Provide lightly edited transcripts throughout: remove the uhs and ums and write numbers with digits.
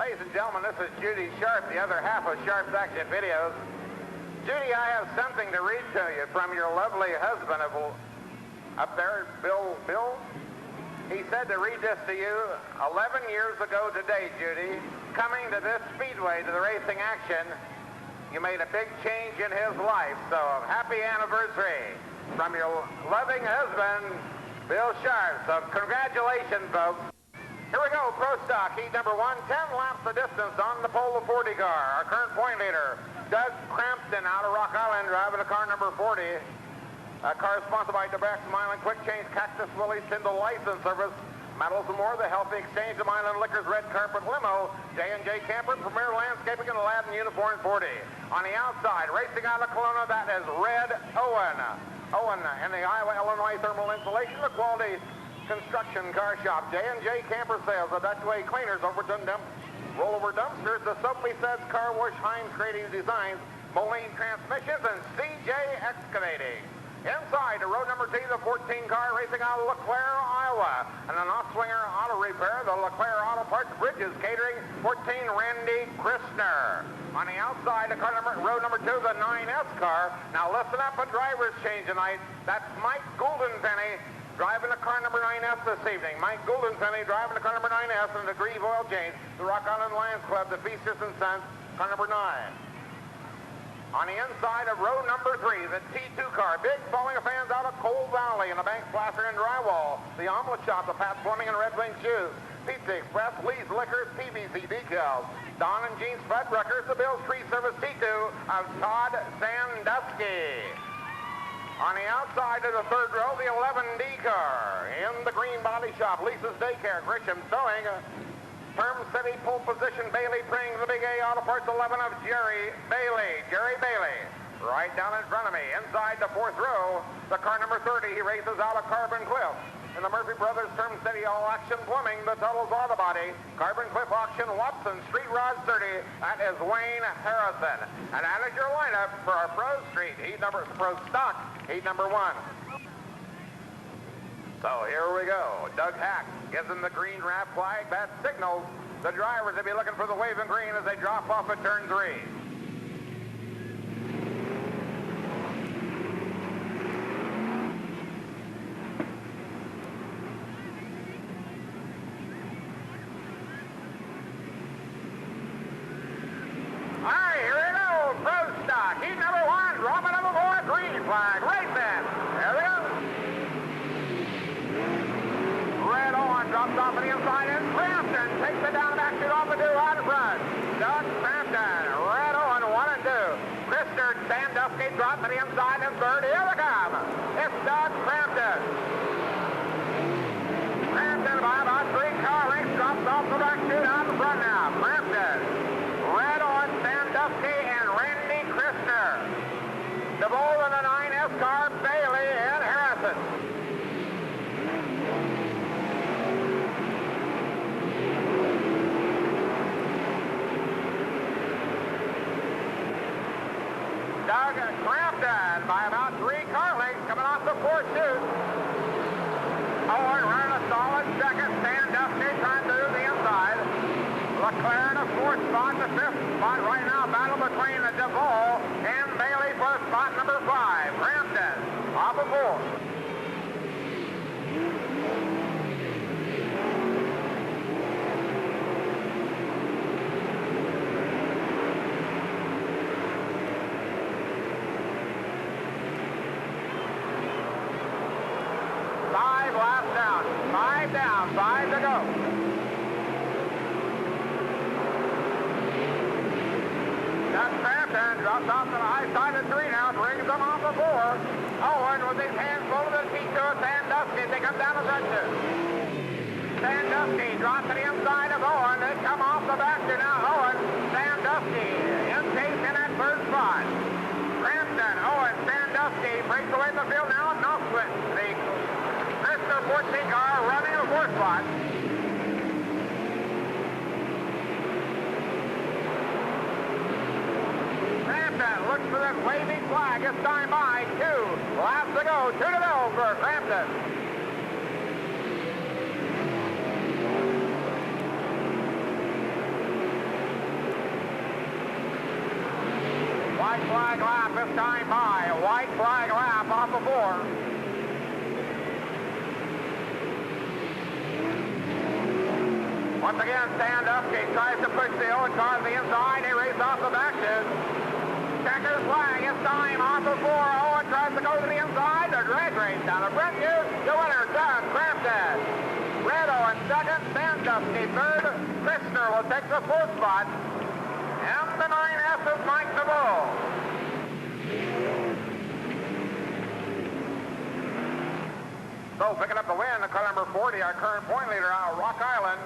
Ladies and gentlemen, this is Judy Sharp, the other half of Sharp's Action Videos. Judy, I have something to read to you from your lovely husband up there, Bill. He said to read this to you 11 years ago today, Judy. Coming to this speedway, to the racing action, you made a big change in his life. So happy anniversary from your loving husband, Bill Sharp. So congratulations, folks. Here we go, Pro Stock, heat number 1, 10 laps the distance on the pole of 40 car. Our current point leader, Doug Crampton out of Rock Island, driving the car number 40. Car sponsored by Debex, Moline Quick Change, Cactus Willie, Tyndall License Service, Metals and More, the Healthy Exchange, the Moline Liquors, Red Carpet Limo, J&J Camper, Premier Landscaping, and Aladdin Uniform 40. On the outside, racing out of Kelowna, that is Red Owen. Owen and the Iowa, Illinois Thermal Insulation, the quality construction car shop, J&J Camper Sales, the Dutch Way Cleaners, rollover dumpsters, the Soapy Suds Car Wash, Heinz Creative Designs, Moline Transmissions, and CJ Excavating. Inside to road number 2, the 14 car racing out of LeClaire, Iowa, and an off-swinger auto repair, the LeClaire Auto Parts Bridges Catering, 14 Randy Christner. On the outside, road number 2, the 9S car. Now listen up, a driver's change tonight. That's Mike Goldenpenny driving the car number 9S this evening. Mike Goldenpenny driving the car number 9S and the Grieve Oil Change, the Rock Island Lions Club, the Feasters and Sons, car number 9. On the inside of row number 3, the T2 car, big following of fans out of Coal Valley and the Bank Plaster and Drywall, the Omelet Shop, the Pat Plumbing and Red Wing Shoes, Pizza Express, Lee's Liquors, PVC Decals, Don and Jean Spudbruckers, the Bill's Tree Service T2 of Todd Sandusky. On the outside of the third row, the 11D car. In the green body shop, Lisa's Daycare, Grisham Sewing, Term City pole position, Bailey Pring, the Big A Auto Parts 11 of Jerry Bailey. Right down in front of me. Inside the fourth row, the car number 30, he races out of Carbon Cliff. In the Murphy Brothers Term City All Action Plumbing, the Tuttle's Auto Body, Carbon Cliff Auction, Watson, Street Rods 30, that is Wayne Harrison. And that is your lineup for our Pro Stock, heat number 1. So here we go. Doug Hack gives him the green wrap flag. That signals the drivers to be looking for the waving green as they drop off at turn 3. Heat number 1, dropping number 4, green flag, racing. There we go. Red on, drops off to the inside, and Crampton takes it down the back chute off the 2 out in front. Doug Crampton, Red on, 1 and 2. Christer Sandusky drops to the inside in third. Here they come. It's Doug Crampton. Crampton by about 3 car lengths, drops off the back chute out in front now. Crampton, Red on, Sandusky, and Randy Christner. The bull in the 9S car, Bailey and Harrison. Doug Crampton by about 3 car lengths coming off the fourth chute. Owen running a solid second. Sandusky trying to do the inside. LeClaire in the 4th spot, the 5th spot right now. Battle between the DeVol and Bailey for spot number 5. Crampton off of 4. Five down, 5 to go. Doug Crampton drops off to the high side of 3 now, brings them off the 4. Owen with his hands full of the seat to Sandusky. They come down the front two. Sandusky drops to the inside of Owen. They come off the back to now Owen. Sandusky in chase in that 3rd spot. Crampton, Owen, Sandusky breaks away the field now and knocks it. The Mr. 14 car running the 4th spot. Crampton looks for that waving flag. It's time by 2 laps to go. 2 to go for Crampton. white flag lap this time by. White flag lap off the 4. Once again, Sandusky tries to push the old car to the inside. He races off the back two. Checker's flag this time off the 4. Owen tries to go to the inside. The drag race down the front view. The winner, Doug Crampton. Redo in second, Sandusky third. Christner will take the 4th spot. And the 9S is Mike DeVoe. So picking up the win, the car number 40, our current point leader out of Rock Island.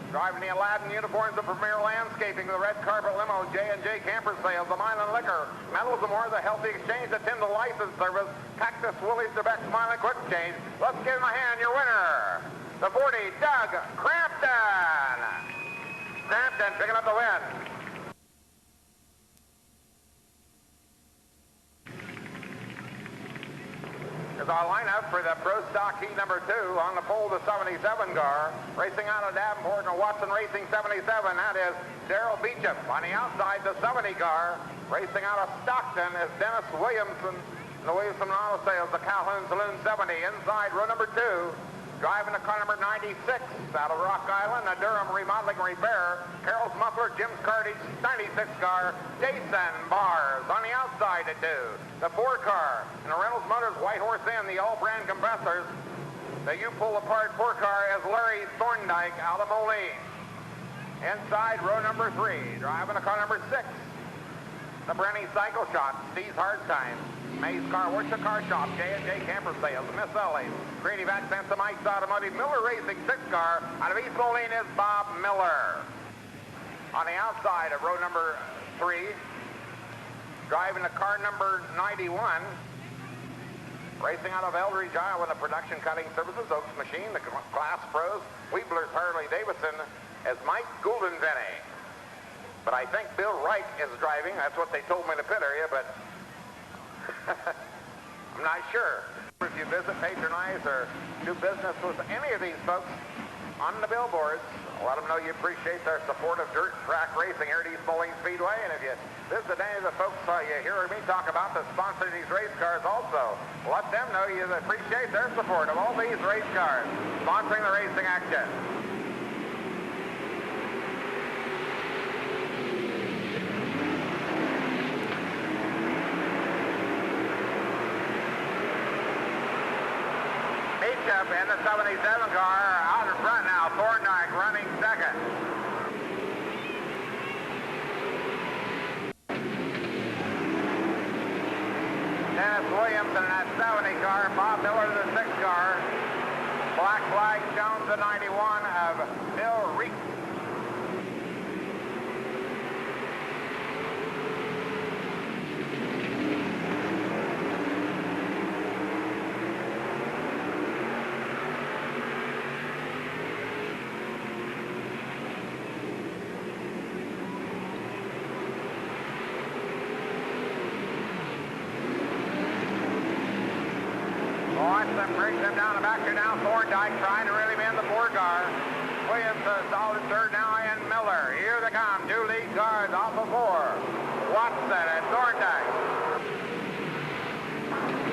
Driving the Aladdin uniforms of Premier Landscaping, the red carpet limo, J&J Camper Sales, the Moline Liquor, Metals and More, the Healthy Exchange, the Tyndall License Service, Cactus Willie's, the Beck Smiling Quick Exchange. Let's give him a hand, your winner, the 40, Doug Crampton. Crampton picking up the win. Is our lineup for the Pro Stock Heat number 2. On the pole, the 77 car. Racing out of Davenport and Watson Racing 77. That is Darrell Beecham. On the outside, the 70 car. Racing out of Stockton is Dennis Williamson. The Williamson Auto Sales, the Calhoun Saloon 70. Inside, row number 2. Driving the car number 96 out of Rock Island, the Durham Remodeling Repair, Carol's Muffler, Jim's Cartage, 96 car, Jason Bars on the outside at 2. The 4 car, and the Reynolds Motors White Horse Inn, the all-brand compressors. The U-pull-apart 4 car is Larry Thorndike out of Moline. Inside, row number 3, driving the car number 6. The Brenny Cycle Shop, Steve's Hard Time. Mays Car Works, the Car Shop, J&J Camper Sales, Miss Ellie's, Creative Accents of Mike's Automotive, Miller Racing 6 car, out of East Moline is Bob Miller. On the outside of row number 3, driving the car number 91, racing out of Eldridge, Iowa, the Production Cutting Services, Oaks Machine, the Class Pros, Weebler's Harley Davidson, as Mike Gouldenvenny. But I think Bill Wright is driving. That's what they told me in the pit area, but I'm not sure. If you visit, patronize, or do business with any of these folks on the billboards, let them know you appreciate their support of dirt track racing here at East Moline Speedway. And if you visit any of the folks you hear me talk about that sponsor these race cars also, let them know you appreciate their support of all these race cars sponsoring the racing action. Up in the 77 car out in front now. Thorndike running second. Dennis Williamson in that 70 car. Bob Miller to the 6 car. Black flag shown to 91 of Bill Reek. Brings them down the back here now. Thorndike trying to reel him in the 4 car. Williamson solid third now, and Miller. Here they come. 2 lead cars off of 4. Watson and Thorndike.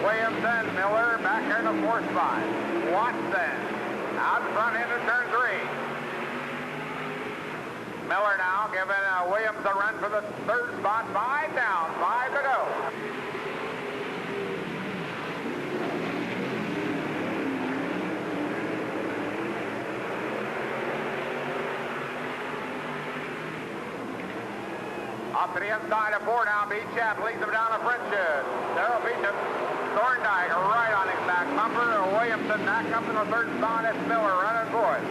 Williamson, Miller back here in the 4th spot. Watson out in front into turn 3. Miller now giving Williams a run for the 3rd spot. 5 down, 5 to go. Off to the inside of 4 now. Beecham leads him down the front chute. Darrell Beecham, Thorndike right on his back bumper. Williamson back up in the 3rd spot. It's Miller running for it.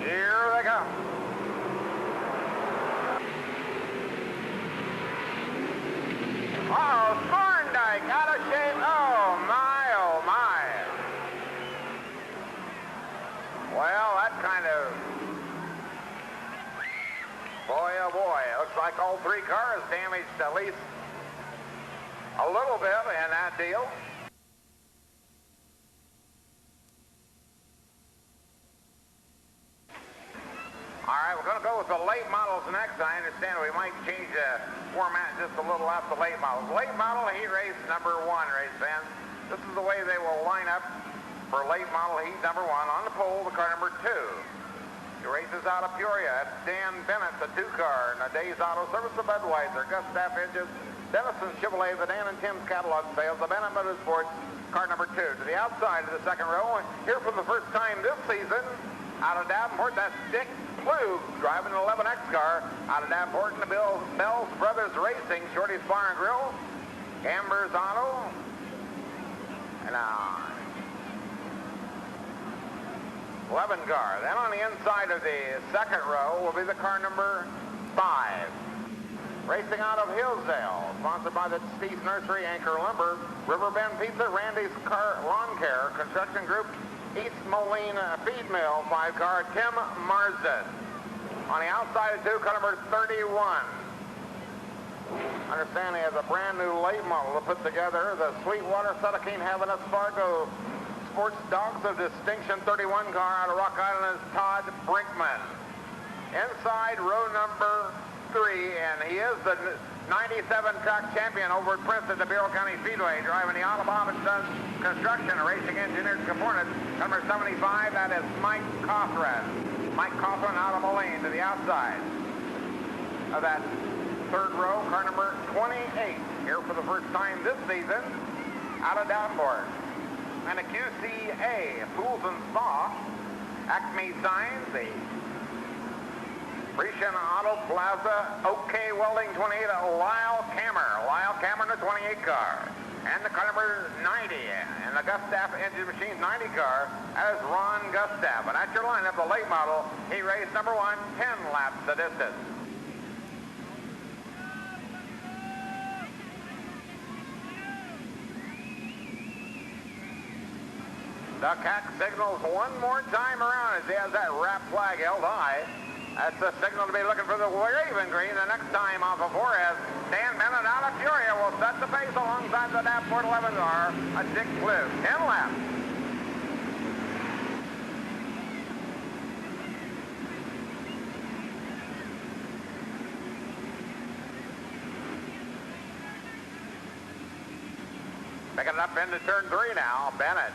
Here they come. Uh-oh, Thorndike out of shape. Oh, my, oh, my. Well, that kind of, boy, oh boy, it looks like all 3 cars damaged at least a little bit in that deal. the late models next. I understand we might change the format just a little off the late models. Late model heat race number 1, race fans. This is the way they will line up for late model heat number 1. On the pole, the car number 2. He races out of Peoria. That's Dan Bennett, the 2-car. And a Days Auto Service of Budweiser. Gustav Engines. Dennison Chevrolet, the Dan and Tim's catalog sales. The Bennett Motorsports, car number 2. To the outside of the second row. Here for the first time this season, out of Davenport, that's Dick Plug driving an 11X car. Out of Davenport and the Bells Brothers Racing, Shorty's Bar and Grill. Amber's Auto. And 11 car. Then on the inside of the second row will be the car number 5. Racing out of Hillsdale, sponsored by the Steve's Nursery, Anchor Lumber, Riverbend Pizza, Randy's Car Lawn Care, Construction Group, East Moline Feed Mill, 5-car, Tim Marsden. On the outside of 2, car number 31. Understand he has a brand new late model to put together. The Sweetwater Sutterkeen Havana Fargo Sports Dogs of Distinction 31 car out of Rock Island is Todd Brinkman. Inside row number 3, and he is the 97 track champion over at Prince at the Bureau County Speedway, driving the Alabama Construction Racing Engineered Components, number 75, that is Mike Cothran. Mike Cothran out of Moline to the outside of that third row, car number 28, here for the first time this season, out of Davenport. And a QCA, Pools and Spa, Acme Signs, the Grecian Auto Plaza, OK Welding 28, Lyle Cameron, the 28 car. And the car number 90, and the Gustav Engine Machines 90 car, as Ron Gustav. And at your lineup, the late model, he raced number 1, 10 laps the distance. The CAC signals one more time around as he has that wrap flag held high. That's the signal to be looking for the Raven Green the next time off of Juarez. Dan Bennett out of Peoria will set the pace alongside the Davenport 11 car. A Dick Plug, 10 laps. Picking it up into turn 3 now, Bennett.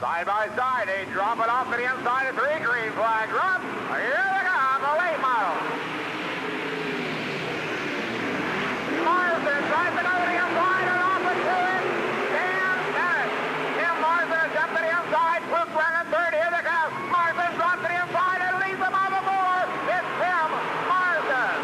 Side by side, they drop it off to the inside of 3, green flag drop. Here they come, the late model. Marsden tries to go to the inside and off it to it. Dan Bennett. Tim Marsden has jumped to the inside. Plug running third, here they come. Marsden drops to the inside and leads them on the board. It's Tim Marsden.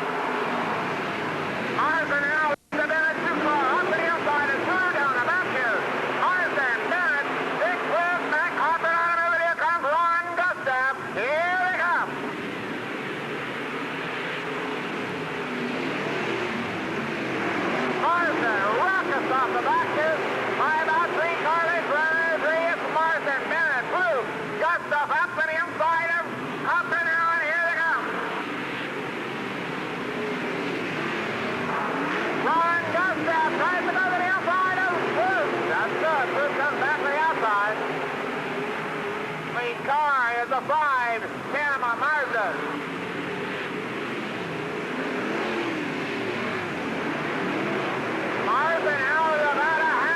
Marsden now leads the Bennett 2 car up to the inside and 2 down the back here. Marsden, Bennett, Big Plug, Mac Hopper on him over there comes Ron Gustav. Here they come. Marsden, rockets off the back here. By about 3 car lengths, running 3, it's Marsden, Bennett, Plug, Gustav up to the inside of Hopper now, and here they come. Ron Gustav tries to go to the outside of Plug. That's good. Plug comes back to the outside. Lead car is a 5, Tim Marsden. Marsden out of about a half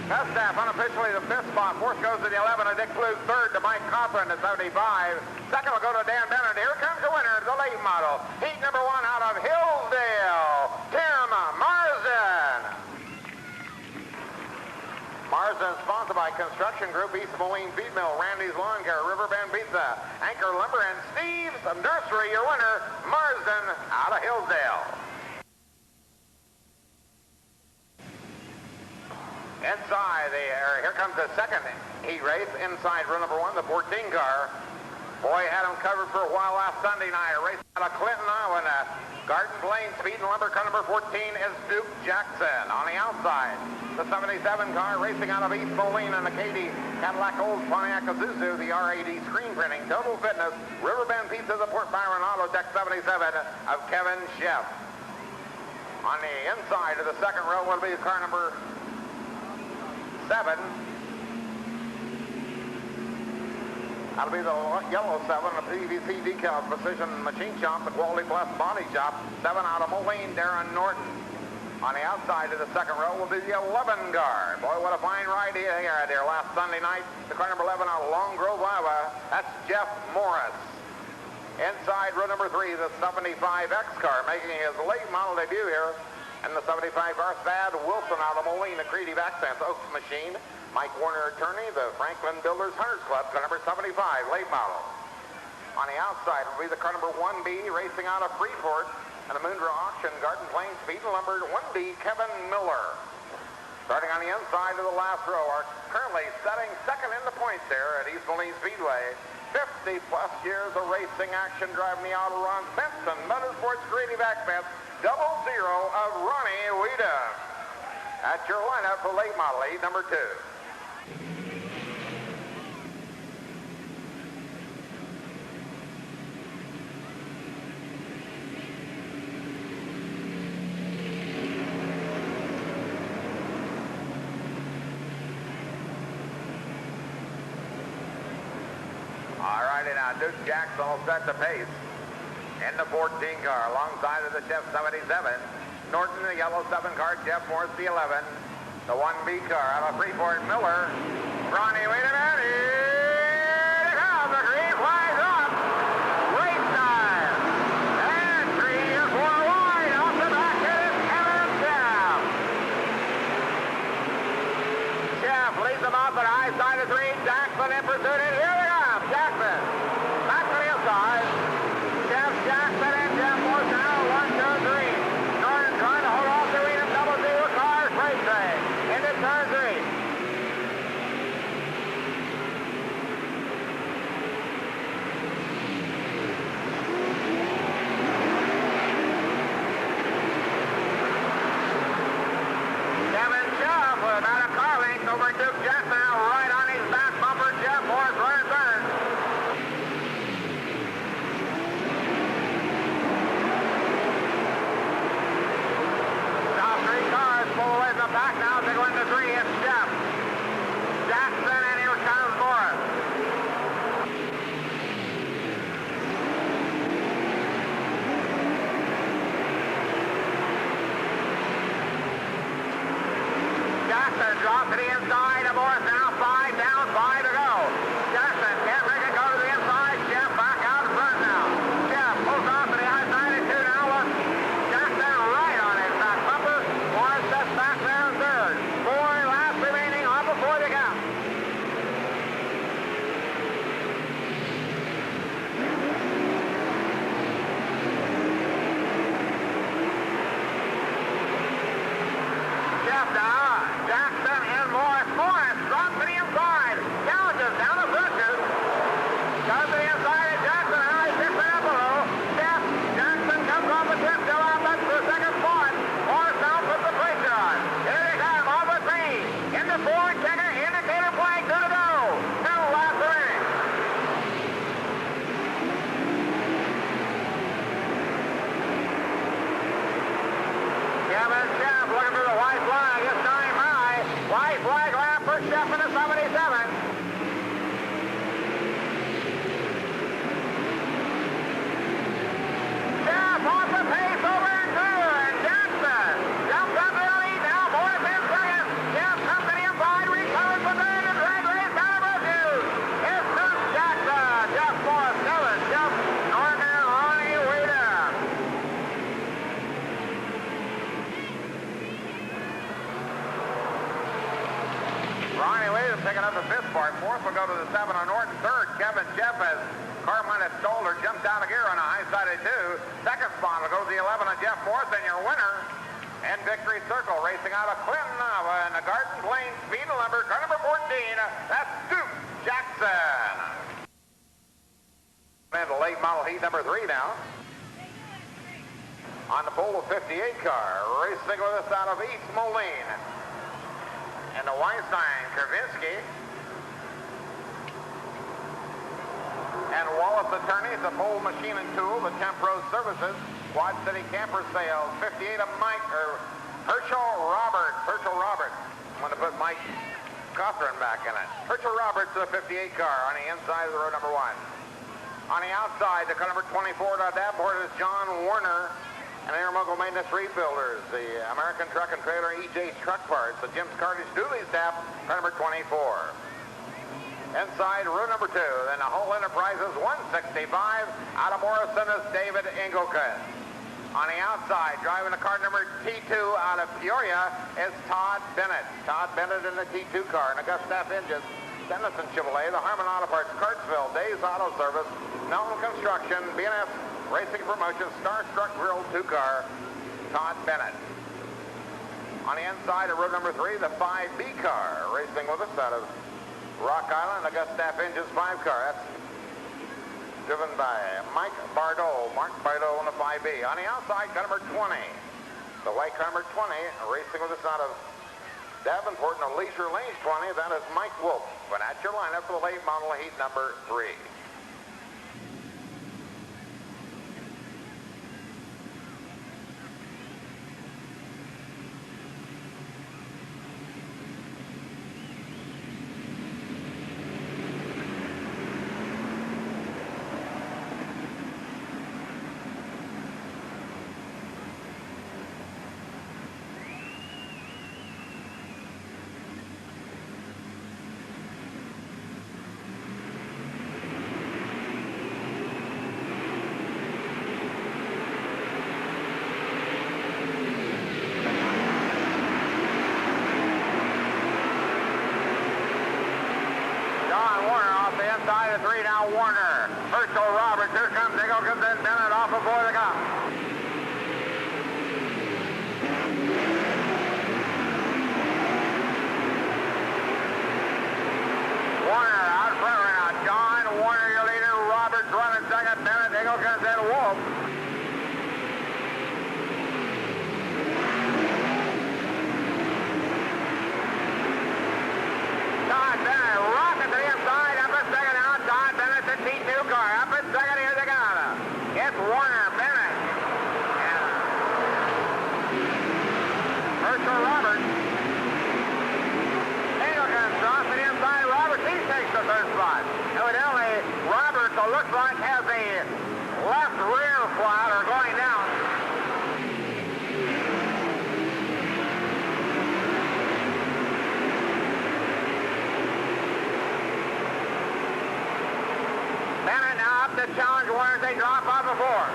Gustav unofficially the 5th spot. 4th goes to the 11 of Dick Fluke. 3rd to Mike Cochran at 75. 2nd will go to Dan Bennett. Here comes the winner, the late model. Heat number 1 out of Hillsdale, Tim Marsden. Marsden sponsored by Construction Group, East Moline Feed Mill, Randy's Lawn Care, Riverbend Pizza, Anchor Lumber, and Steve's Nursery. Your winner, Marsden out of Hillsdale. Inside, here comes the second heat race. Inside row number 1, the 14 car. Boy, had him covered for a while last Sunday night. A race out of Clinton, Iowa. Garden Plain Speed and Lumber car number 14 is Duke Jackson. On the outside, the 77 car racing out of East Moline and the Katy Cadillac Old Pontiac Azuzu, the RAD screen printing, Total Fitness, Riverbend Pizza, the Port Byron Auto Tech 77 of Kevin Sheff. On the inside of the second row will be the car number 7. That'll be the yellow 7, a PVC decal precision machine shop, the Quality Plus body shop. 7 out of Moline, Darren Norton. On the outside of the second row will be the 11 car. Boy, what a fine ride he had there last Sunday night. The car number 11 out of Long Grove, Iowa. That's Jeff Morris. Inside row number 3, the 75X car, making his late model debut here. And the 75 car, Thad Wilson out of Moline, the Creative Accents Oaks machine. Mike Warner attorney, the Franklin Builders Hunters Club, car number 75, late model. On the outside will be the car number 1B, racing out of Freeport, and the Moondra Auction, Garden Plain Speed and Lumber, 1B, Kevin Miller. Starting on the inside of the last row, are currently setting second in the points there at East Moline Speedway. 50 plus years of racing action driving the auto runs. Benson Motorsports Creative Accents, 00 of Ronnie Weedham. That's your lineup for late model heat number 2. Alrighty now, Duke Jackson will set the pace in the 14 car alongside of the Chef 77. Norton, the yellow 7 car, Jeff Morris, the 11. The 1B car out of Freeport, Miller. Ronnie, wait a minute. Here it comes. The green flies up. Race time. And 3 or 4 wide. Off the back it is Kevin Sheff. Sheff leads them off at high side of 3. Jackson in pursuit. And here they come. Jackson. Back to the inside. Sheff, Jackson, and Jeff Morris now. 1, 2, 3. Norton trying to hold off the Weedham double Z with cars racing. Into turn 3. Kevin Sheff with about a car length over Duke Jackson now right on his back bumper. Jeff Morris running third. Top 3 cars pull away from the back now. They go into 3. It's Jeff, Jackson, and here comes Morris. Jackson drops to the inside of Morris now. 5 down, 5 to go. Jackson can't make it go to the inside. Jeff back out in front now. Jeff pulls off to the outside at 2 now. Look, Jackson right on his back bumper. Morris sets back there in third. 4 laps remaining on before the count. Jeff now. Jackson and Morris. Morris drops Ronnie Williams picking up the 5th part. 4th will go to the 7 on Norton. 3rd, Kevin Jeff as Carmine Stoller jumps down a gear on a high-sided 2. 2nd spot will go to the 11 on Jeff Morse, and your winner in Victory Circle, racing out of Clinton in the Garden Plain speed number, car number 14. That's Duke Jackson. And the late model heat number 3 now. On the pole, the 58 car, racing with us out of East Moline. And the Weinstein, Kervinsky, and Wallace Attorneys, the Pole Machine and Tool, the Tempro Services, Quad City Camper Sales, 58 of Herschel Roberts. I'm going to put Mike Cothran back in it. Herschel Roberts, the 58 car on the inside of the row number 1. On the outside, the car number 24 to Davenport is John Warner and Air-Mogul Maintenance Rebuilders, the American Truck and Trailer EJ Truck Parts, the Jim's Cartage Dooley Staff, car number 24. Inside, row number 2, then the Hull Enterprises 165. Out of Morrison is David Engelkes. On the outside, driving the car number T2 out of Peoria is Todd Bennett. Todd Bennett in the T2 car, and the Gustav Engines, Dennison Chevrolet, the Harmon Auto Parts, Cartsville, Days Auto Service, Melton Construction, B&S Racing Promotion, Starstruck Grill 2 car, Todd Bennett. On the inside of row number 3, the 5B car, racing with us out of Rock Island, the Gustav Engines 5 car. That's driven by Mark Bardot on the 5B. On the outside, car number 20. The white car number 20, racing with us out of Davenport in the Leisure Lanes 20. That is Mike Wolf. But at your lineup for the late model heat number 3. Inside of 3 now, Warner. Herschel Roberts, here comes Engelkes, then Bennett off before the gum. Warner out front right now. John Warner, your leader. Roberts running second. Bennett, Engelkes, then Wolf. Todd Bennett rocking to the inside. The T2 car up in second. Here they go. It's Warner, Bennett, and Herschel Roberts. Engelkes off the inside. Roberts, he takes the 3rd spot. Evidently, Roberts, it looks like, has the left rear flat or going down. Bennett now up to challenge Warner as they drop off before.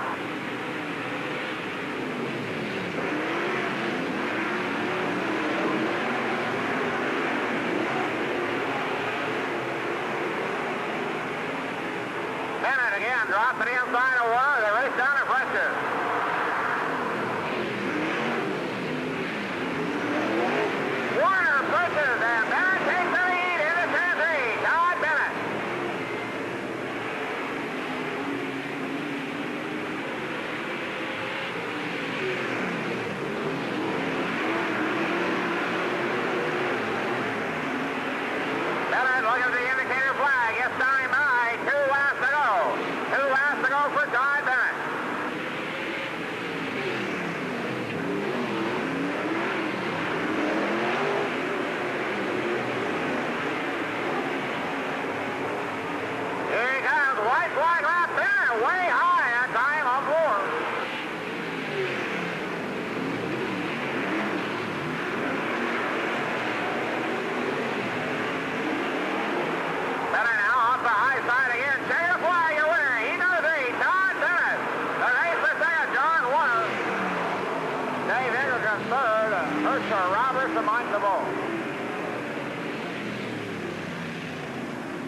Bennett again drops it inside of Warner. They race down to Fletcher. Warner pushes and Bennett takes the lead into turn 3. Todd Bennett. Look at the indicator flag. It's time by. 2 laps to go. 2 laps to go for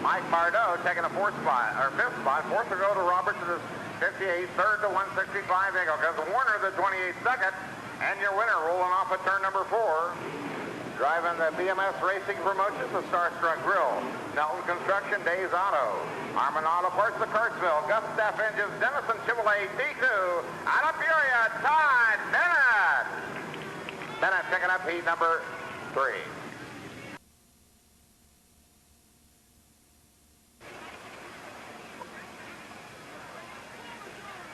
Mike Bardot taking a fifth spot. Fourth will go to Roberts to the 58. Third to 165. There goes Warner, the 28 second. And your winner rolling off at turn number 4. Driving the BMS Racing Promotions, the Starstruck Grill, Nelton Construction, Days Auto, Harmon Auto Parts of Cartsville, Gustav Engines, Denison Chevrolet D2, out of Peoria, Todd Bennett. Bennett picking up heat number 3.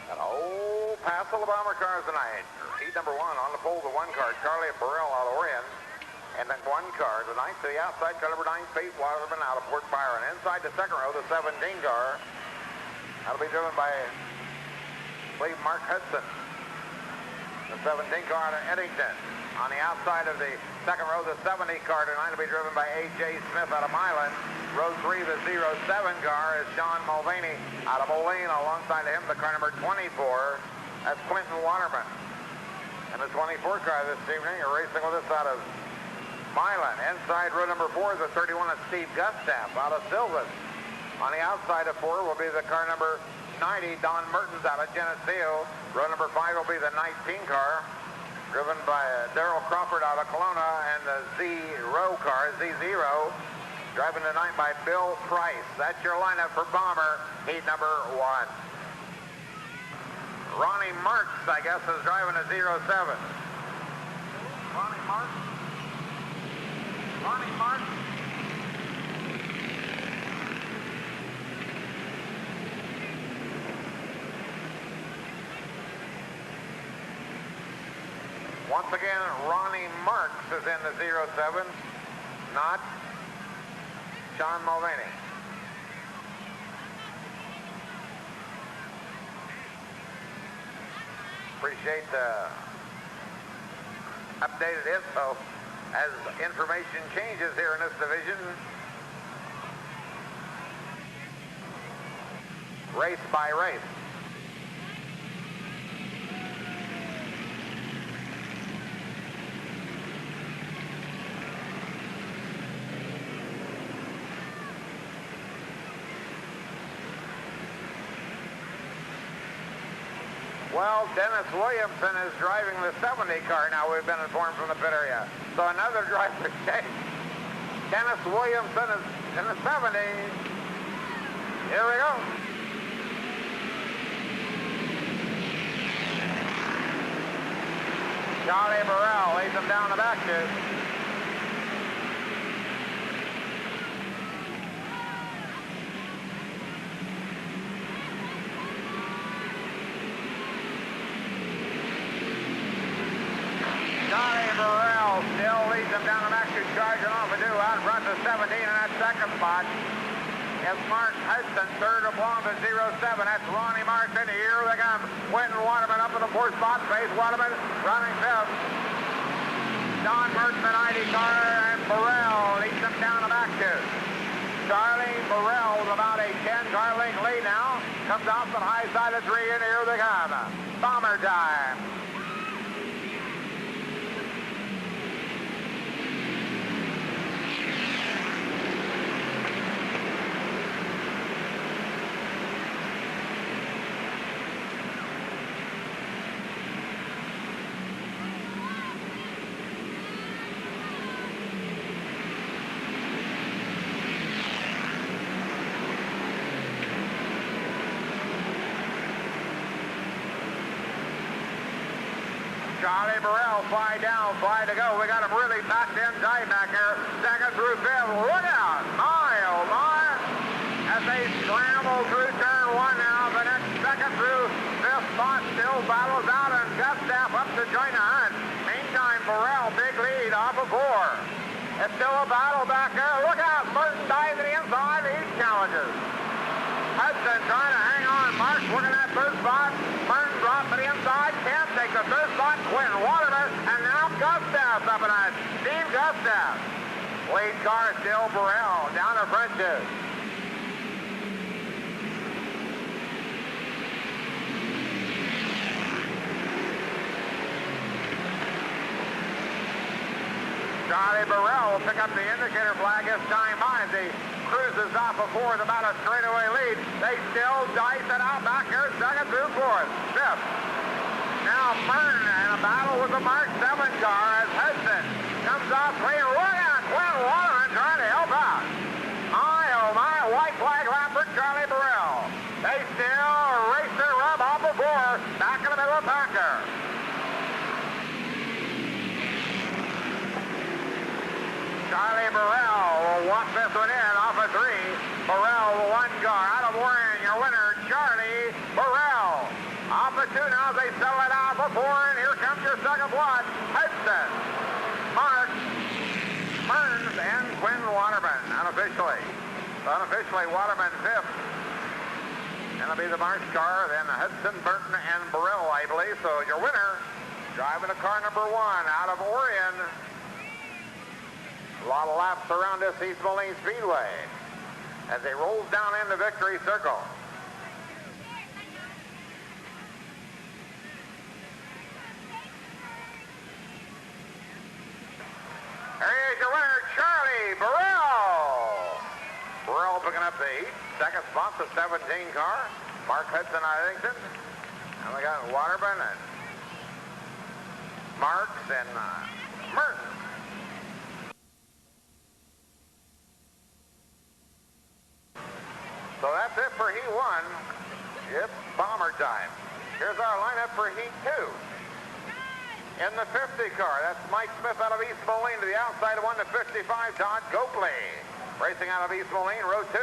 An old pass of the bomber cars tonight. Heat number 1 on the pole, the 1 car, Charlie Burrell out of Orion. And then 1 car tonight to the outside, car number 9, Faith Waterman out of Port Byron. Inside the second row, the 17 car. That'll be driven by, I believe, Mark Hudson. The 17 car out of Eddington. On the outside of the second row, the 70 car tonight will be driven by A.J. Smith out of Moline. Row 3, the 07 car is Sean Mulvaney out of Moline. Alongside of him, the car number 24. That's Quentin Waterman. And the 24 car this evening are racing with us out of Moline. Inside row number 4 is the 31 of Steve Gustav out of Sylvan. On the outside of 4 will be the car number 90, Don Mertens out of Geneseo. Row number 5 will be the 19 car, driven by Darrell Crawford out of Kelowna, and the Z-Row car, Z0, driving tonight by Bill Price. That's your lineup for Bomber, heat number 1. Ronnie Marks, I guess, is driving a 07. Ronnie Marks. Ronnie Marks. Once again, Ronnie Marks is in the 07, not Sean Mulvaney. Appreciate the updated info as information changes here in this division. Race by race. Well, Dennis Williamson is driving the 70 car now, we've been informed from the pit area. So another driver change. Dennis Williamson is in the 70. Here we go. Charlie Burrell lays him down the back chute. Charlie Burrell still leads them down the back chute, charging off a do out in front of 17 in that second spot. It's Mark Hudson, third along to 07. That's Ronnie Marks in here. They got Quentin Waterman up in the 4th spot. Faith Waterman running 5th. Don Mertz, the 90 car, and Burrell leads them down the back chute. Charlie Burrell with about a 10-car length lead now. Comes off the high side of 3, and here they come. Bomber time. Charlie Burrell, fly down, fly to go. We got him really packed in tight back here. Second through 5th. Look out! My, oh my! As they scramble through turn 1 now, the next second through 5th spot still battles out, and Gustav up to join the hunt. Meantime, Burrell, big lead off of 4. It's still a battle back there. Look out! Burton dives to the inside. He challenges. Hudson trying to hang on. Mark's working that 3rd spot. Burton drops to the inside. Can't take the 3rd spot. Quentin Waterman. And now Gustav's up in that. Steve Gustav. Lead car still Burrell. Down the front chute. Charlie Burrell will pick up the indicator flag this time by the cruises off of fourth, about a straightaway lead. They still dice it out back here, second through fourth. Fifth. Now Burton in a battle with the Mark 7 car as Hudson comes off clean. Look out, Quinn Waterman trying to help out. My, oh my, white flag lap for Charlie Burrell. They still race their rub off of four, back in the middle of Packer. Charlie Burrell will walk this one in off of three. Burrell, one car out of Warren, your winner, Charlie Burrell. Off of two now, they settle it out for four, and here comes your second blood, Hudson, Mark, Burns, and Quinn Waterman, unofficially. Unofficially, Waterman fifth. That'll be the March car, then Hudson, Burton, and Burrell, I believe. So your winner, driving the car number one out of Orion. A lot of laps around this East Moline Speedway as he rolls down into victory circle. Here's your winner, Charlie Burrell. Burrell picking up the 8th. Second spot, the 17 car. Mark Hudson, Idington. And we got Waterman and Marks and Merton. So that's it for Heat 1. It's bomber time. Here's our lineup for Heat 2. In the 50 car, that's Mike Smith out of East Moline to the outside of 1 to 55, Todd Copley. Racing out of East Moline, row 2.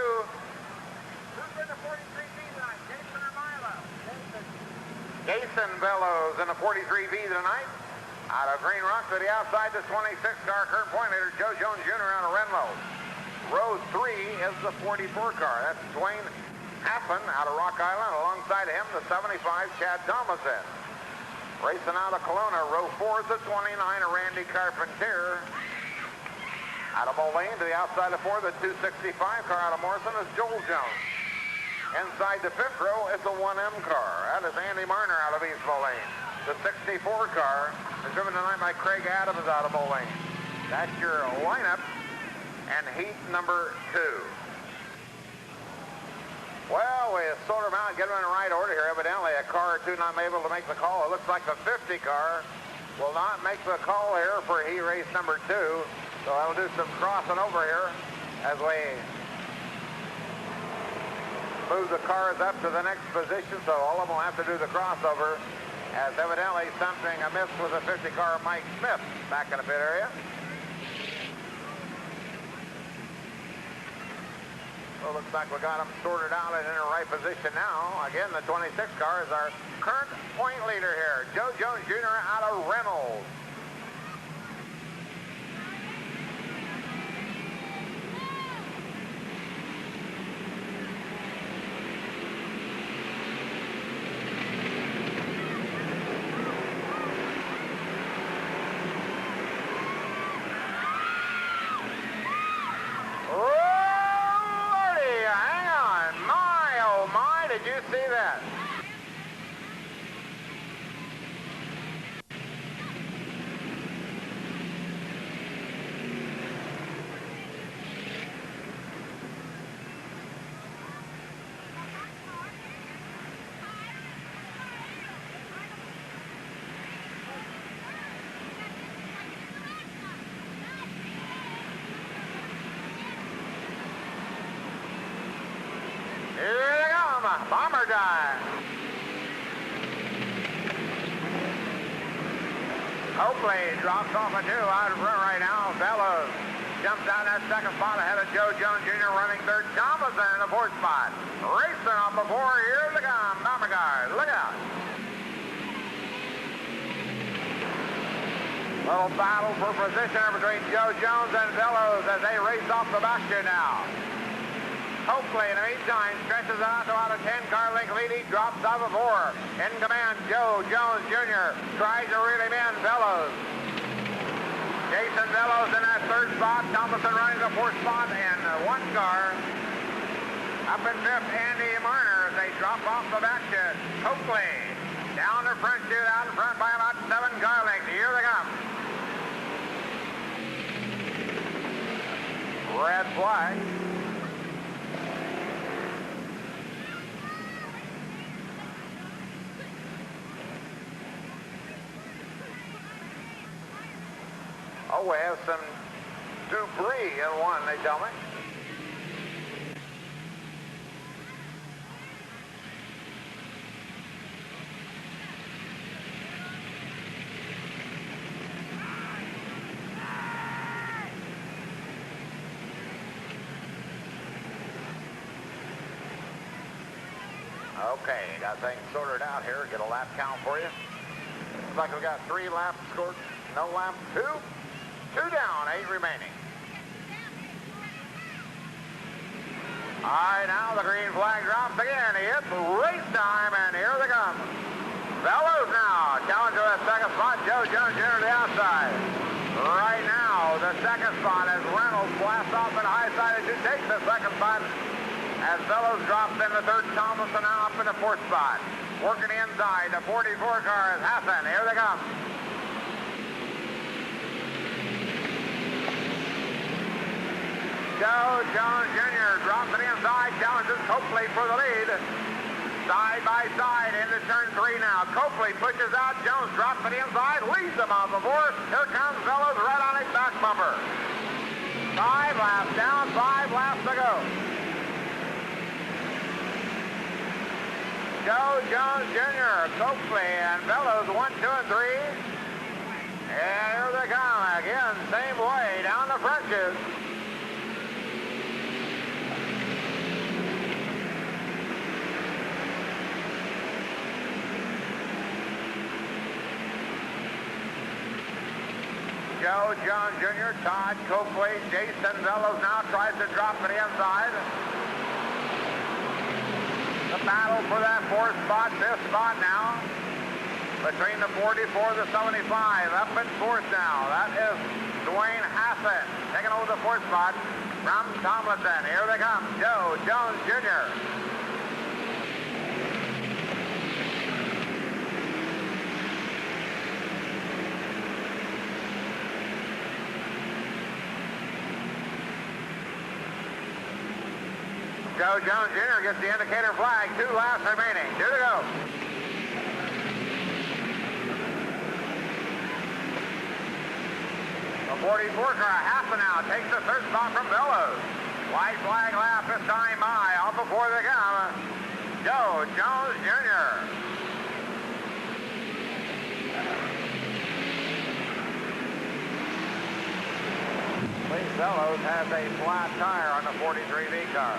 Who's in the 43 V tonight, Jason or Milo? Jason Bellows in the 43 V tonight. Out of Green Rock to the outside, the 26 car, current point leader, Joe Jones Jr. out of Renlo. Row 3 is the 44 car. That's Dwayne Haffen out of Rock Island. Alongside him, the 75, Chad Thomason. Racing out of Kelowna, row 4 is the 29 of Randy Carpentier. Out of Moline to the outside of 4, the 265 car out of Morrison is Joel Jones. Inside the 5th row is the 1M car. That is Andy Marner out of East Moline. The 64 car is driven tonight by Craig Adams out of Moline. That's your lineup and heat number 2. Well, we sort them out, get them in the right order here. Evidently, a car or two not able to make the call. It looks like the 50 car will not make the call here for heat race number 2. So I'll do some crossing over here as we move the cars up to the next position. So all of them will have to do the crossover, as evidently something amiss with the 50 car Mike Smith back in the pit area. So it looks like we got them sorted out and in the right position now. Again, the 26 car is our current point leader here, Joe Jones Jr. out of Reynolds. Did you see that? Bomber dive. Copley drops off a 2 out of front right now. Bellows jumps down that second spot ahead of Joe Jones Jr. running third. Thomason in the 4th spot. Racing off before. Here they come. Bomber guys. Look out. Little battle for position between Joe Jones and Bellows as they race off the back here now. Copley in the meantime stretches out to about a 10-car length lead. He drops off of 4. In command, Joe Jones Jr. tries to reel him in. Bellows. Jason Bellows in that 3rd spot. Thomason running the 4th spot. And 1 car up in 5th, Andy Marner, as they drop off the back to Copley. Down the front chute, out in front by about 7-car lengths. Here they come. Red flag. Oh, we have some debris in one, they tell me. Okay, got things sorted out here. Get a lap count for you. Looks like we got 3 laps scored. No lap, 2. 2 down, 8 remaining. All right, now the green flag drops again. It's race time, and here they come. Fellows now challenge to that second spot. Joe Jones Jr. to the outside. Right now, the second spot as Reynolds blasts off at high side to take the second spot. As Fellows drops in the third, Thomason now up in the fourth spot. Working inside, the 44 car is Hassan. Here they come. Joe Jones Jr. drops it inside, challenges Copley for the lead. Side by side into turn 3 now. Copley pushes out, Jones drops it inside, leads them out before. Here comes Fellows right on his back bumper. 5 laps down, 5 laps to go. Joe Jones Jr., Copley, and Fellows 1, 2, and 3. And here they come again, same way down the Frenches. Joe Jones Jr., Todd Copley, Jason Fellows now tries to drop it inside. The battle for that 4th spot, 5th spot now. Between the 44, the 75, up in 4th now. That is Dwayne Hassan taking over the 4th spot from Tomlinson. Here they come, Joe Jones Jr. Joe Jones Jr. gets the indicator flag. 2 laps remaining. 2 to go. The 44 car, Hassan now takes the 3rd spot from Fellows. White flag lap this time by. All before they come. Joe Jones Jr. Lee Fellows has a flat tire on the 43V car.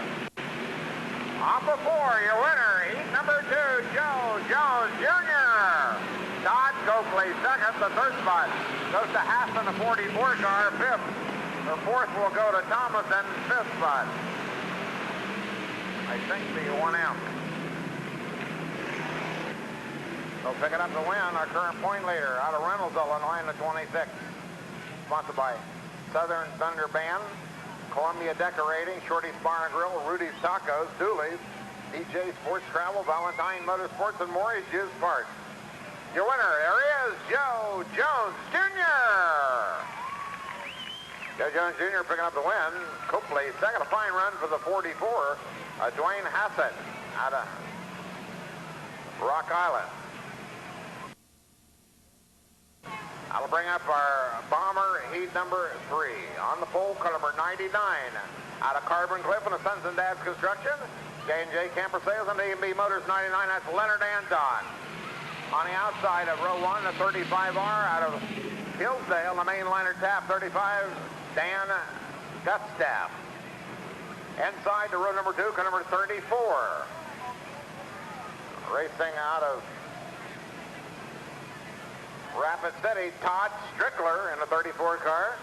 Off before your winner, heat number 2, Joe Jones Jr. Todd Copley second, the 3rd spot goes to Hassan, the 44 car, 5th. The 4th will go to Thomason, 5th spot. I think the 1M. So picking up the win, our current point leader out of Reynolds, Illinois, in the 26th. Sponsored by Southern Thunder Band, Columbia Decorating, Shorty's Bar and Grill, Rudy's Tacos, Dooley's, DJ Sports Travel, Valentine Motorsports, and Maury's Juice Parts. Your winner, there he is, Joe Jones Jr. Joe Jones Jr. picking up the win. Copley second, a fine run for the 44. Dwayne Hassan out of Rock Island. I'll bring up our bomber, heat number 3. On the pole, car number 99. Out of Carbon Cliff and the Sons and Dads Construction. J&J Camper Sales and A&B Motors 99. That's Leonard Anton. On the outside of row 1, the 35R out of Hillsdale, the mainliner tap 35, Dan Gutstaff. Inside to row number 2, car number 34. Racing out of Rapid City, Todd Strickler in the 34 car.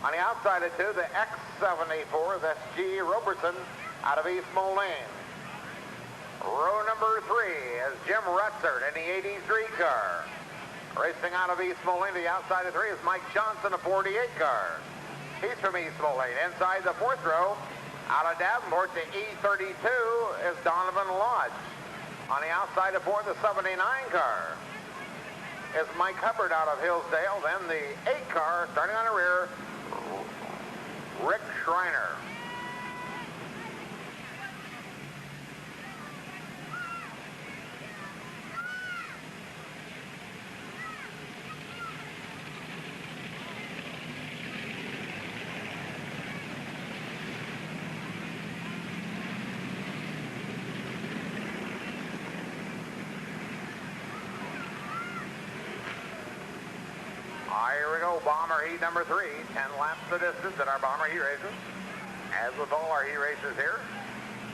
On the outside of 2, the X74, that's G. Robertson out of East Moline. Row number 3 is Jim Rutzert in the 83 car. Racing out of East Moline, the outside of 3 is Mike Johnson, the 48 car. He's from East Moline. Inside the 4th row, out of Davenport, the E32 is Donovan Lodge. On the outside of 4, the 79 car is Mike Hubbard out of Hillsdale. Then the 8 car, starting on the rear, Rick Schreiner. Here we go, Bomber Heat number 3. 10 laps the distance at our Bomber Heat races. As with all our Heat races here,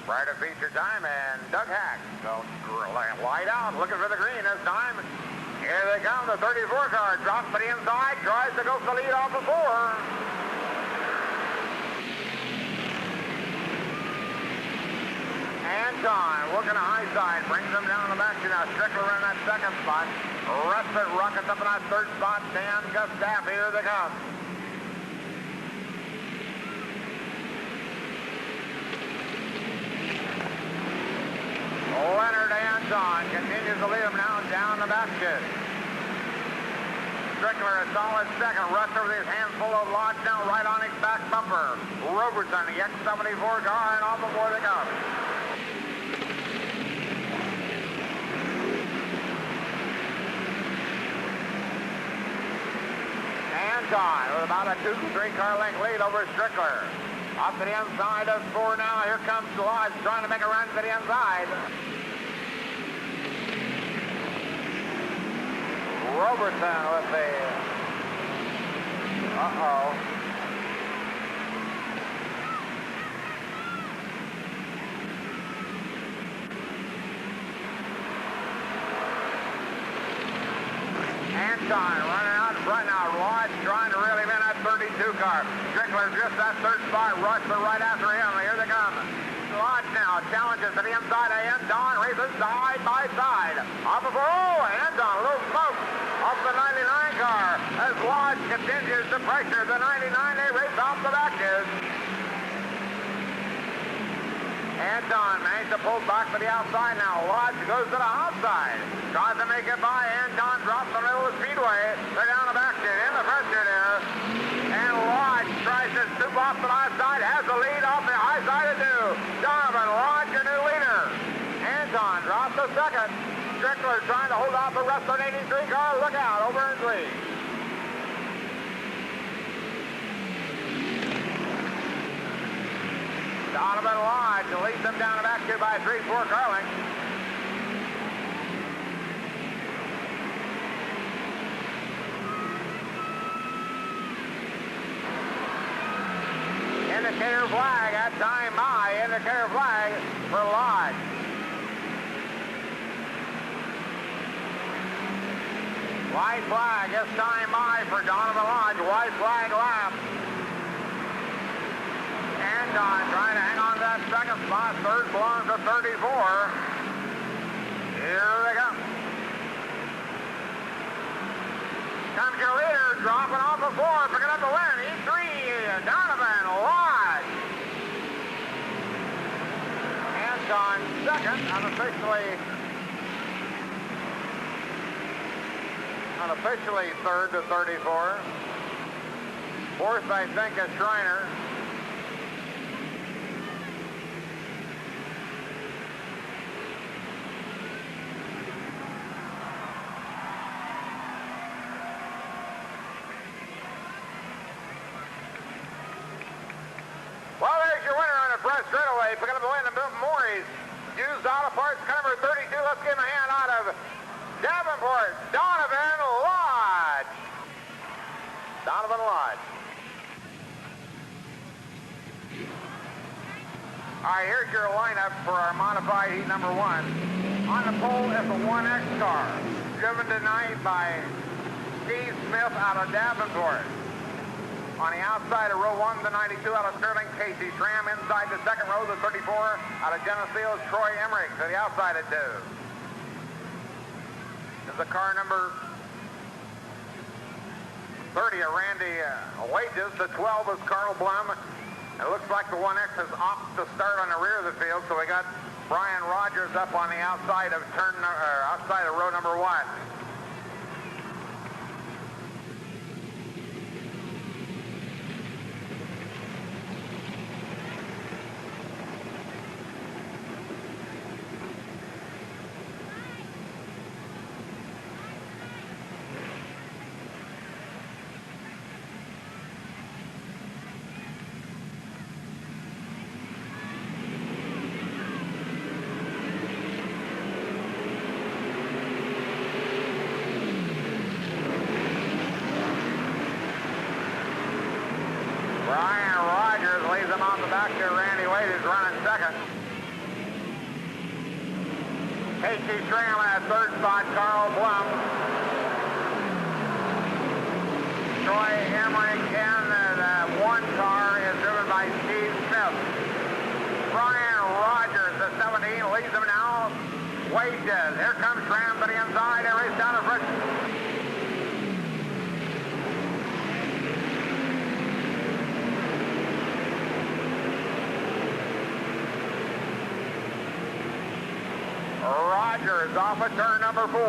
prior to feature time, and Doug Hack. So light out, looking for the green this time. Here they come, the 34 car drops to the inside, tries to go for the lead off the 4. Anton working a high side, brings them down the back to now. Strickler in that second spot. Rutherford rockets up in that third spot. Dan Gustav, here they come. Leonard Anton continues to lead him now down the basket. Strickler a solid second. Rutherford with his hands full of Lodge now right on his back bumper. Robertson, the X74 car, and off before they come. Anton with about a 2-3 car length lead over Strickler. Up to the inside of 4 now. Here comes Lodge trying to make a run to the inside. Robertson with the... Uh-oh. Anton running out in front now. Lodge trying to reel him in that 32 car. Strickler just that third spot. Rutherford right after him. Here they come. Lodge now challenges to the inside of Anton. Races side by side. Off of Anton, a little smoke off the 99 car. As Lodge continues to pressure the 99, they race off the back is. Anton managed to pull back to the outside now. Lodge goes to the outside. Tries to make it by. Anton drops the middle of the speedway. They're down the back in the pressure there. And Lodge tries to scoop off the high side. Has the lead off the high side of 2. Donovan Lodge, your new leader. Anton drops the second. Strickler trying to hold off the rest of the 83 car. Look out, over in 3. Donovan Lodge leads them down the back here by 3-4 car lengths. Indicator flag at time by. Indicator flag for Lodge. White flag is time by for Donovan Lodge. White flag lap. Anton trying to hang on to that second spot. Third belongs to 34. Here they come. Comes your leader, dropping off the 4, picking up the win. E3, Donovan Lodge. Anton second, unofficially third to 34. Fourth, I think, is Schreiner. Well, there's your winner on the front straightaway. Picking up the win, Maury's used auto parts, car number 32. Let's give him a hand out of Davenport, Donovan Lodge. Donovan Lodge. All right, here's your lineup for our modified heat number 1. On the pole is the 1X car, driven tonight by Steve Smith out of Davenport. On the outside of row 1, the 92 out of Sterling, Casey Tram. Inside the second row, the 34 out of Geneseo, Troy Emmerich. To the outside of 2. This is the car number 30 of Randy Wages. The 12 is Carl Blum. It looks like the 1X is off to start on the rear of the field, so we got Brian Rogers up on the outside of outside of row number 1. Schramm on the back there. Randy Wade is running second. Casey Schramm at third spot. Carl Blum. Troy Emmerich in the one car is driven by Steve Smith. Brian Rogers, the 17, leads them now. Wages. Here comes Schramm to the inside. They race down the front. Rogers off at turn number 4.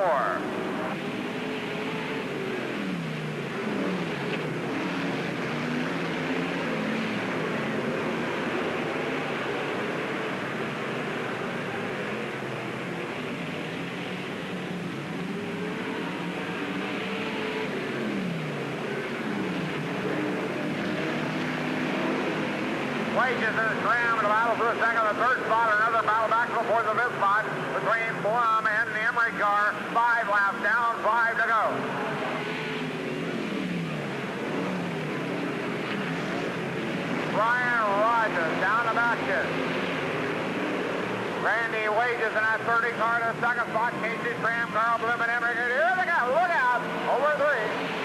Wages and Schramm in the battle for the second and third spot. Another battle back before the fifth spot between Blum and the Emery car. 5 laps down, 5 to go. Brian Rogers down the back stretch. Randy Wages in that 30 car to the second spot. Casey Schramm, Carl Blum, and Emery. Here they go. Look out. Over 3.